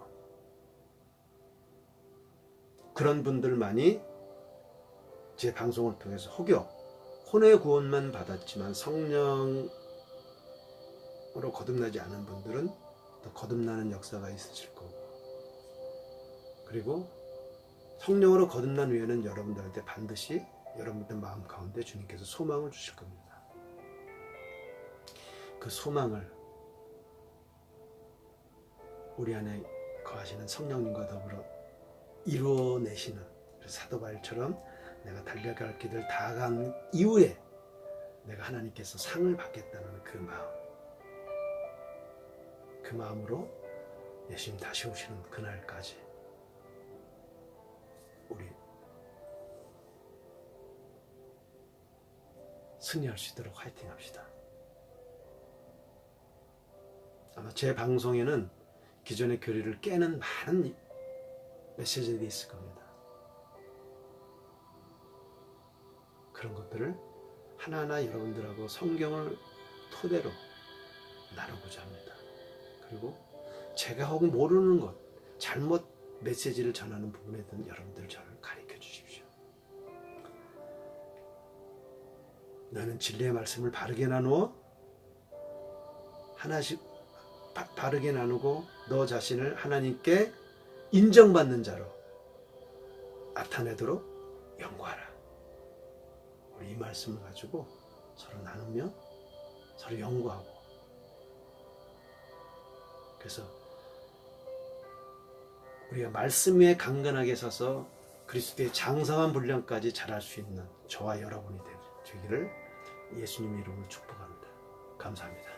[SPEAKER 1] 그런 분들만이 제 방송을 통해서 혹여 혼의 구원만 받았지만 성령으로 거듭나지 않은 분들은 또 거듭나는 역사가 있으실 거고, 그리고 성령으로 거듭난 후에는 여러분들한테 반드시 여러분들 마음 가운데 주님께서 소망을 주실 겁니다. 그 소망을 우리 안에 거하시는 성령님과 더불어 이루어내시는, 사도 바울처럼 내가 달려갈 길을 다 간 이후에 내가 하나님께서 상을 받겠다는 그 마음, 그 마음으로 예수님 다시 오시는 그날까지 우리 승리할 수 있도록 화이팅 합시다. 아마 제 방송에는 기존의 교리를 깨는 많은 메시지들이 있을 겁니다. 그런 것들을 하나하나 여러분들하고 성경을 토대로 나누고자 합니다. 그리고 제가 혹 모르는 것, 잘못 메시지를 전하는 부분에 대한 여러분들 저를 가르쳐 주십시오. 너는 진리의 말씀을 바르게 나누어 하나씩 바르게 나누고 너 자신을 하나님께 인정받는 자로 나타내도록 연구하라. 우리 이 말씀을 가지고 서로 나누며 서로 연구하고, 그래서 우리가 말씀 위에 강건하게 서서 그리스도의 장성한 분량까지 자랄 수 있는 저와 여러분이 되기를 예수님 이름으로 축복합니다. 감사합니다.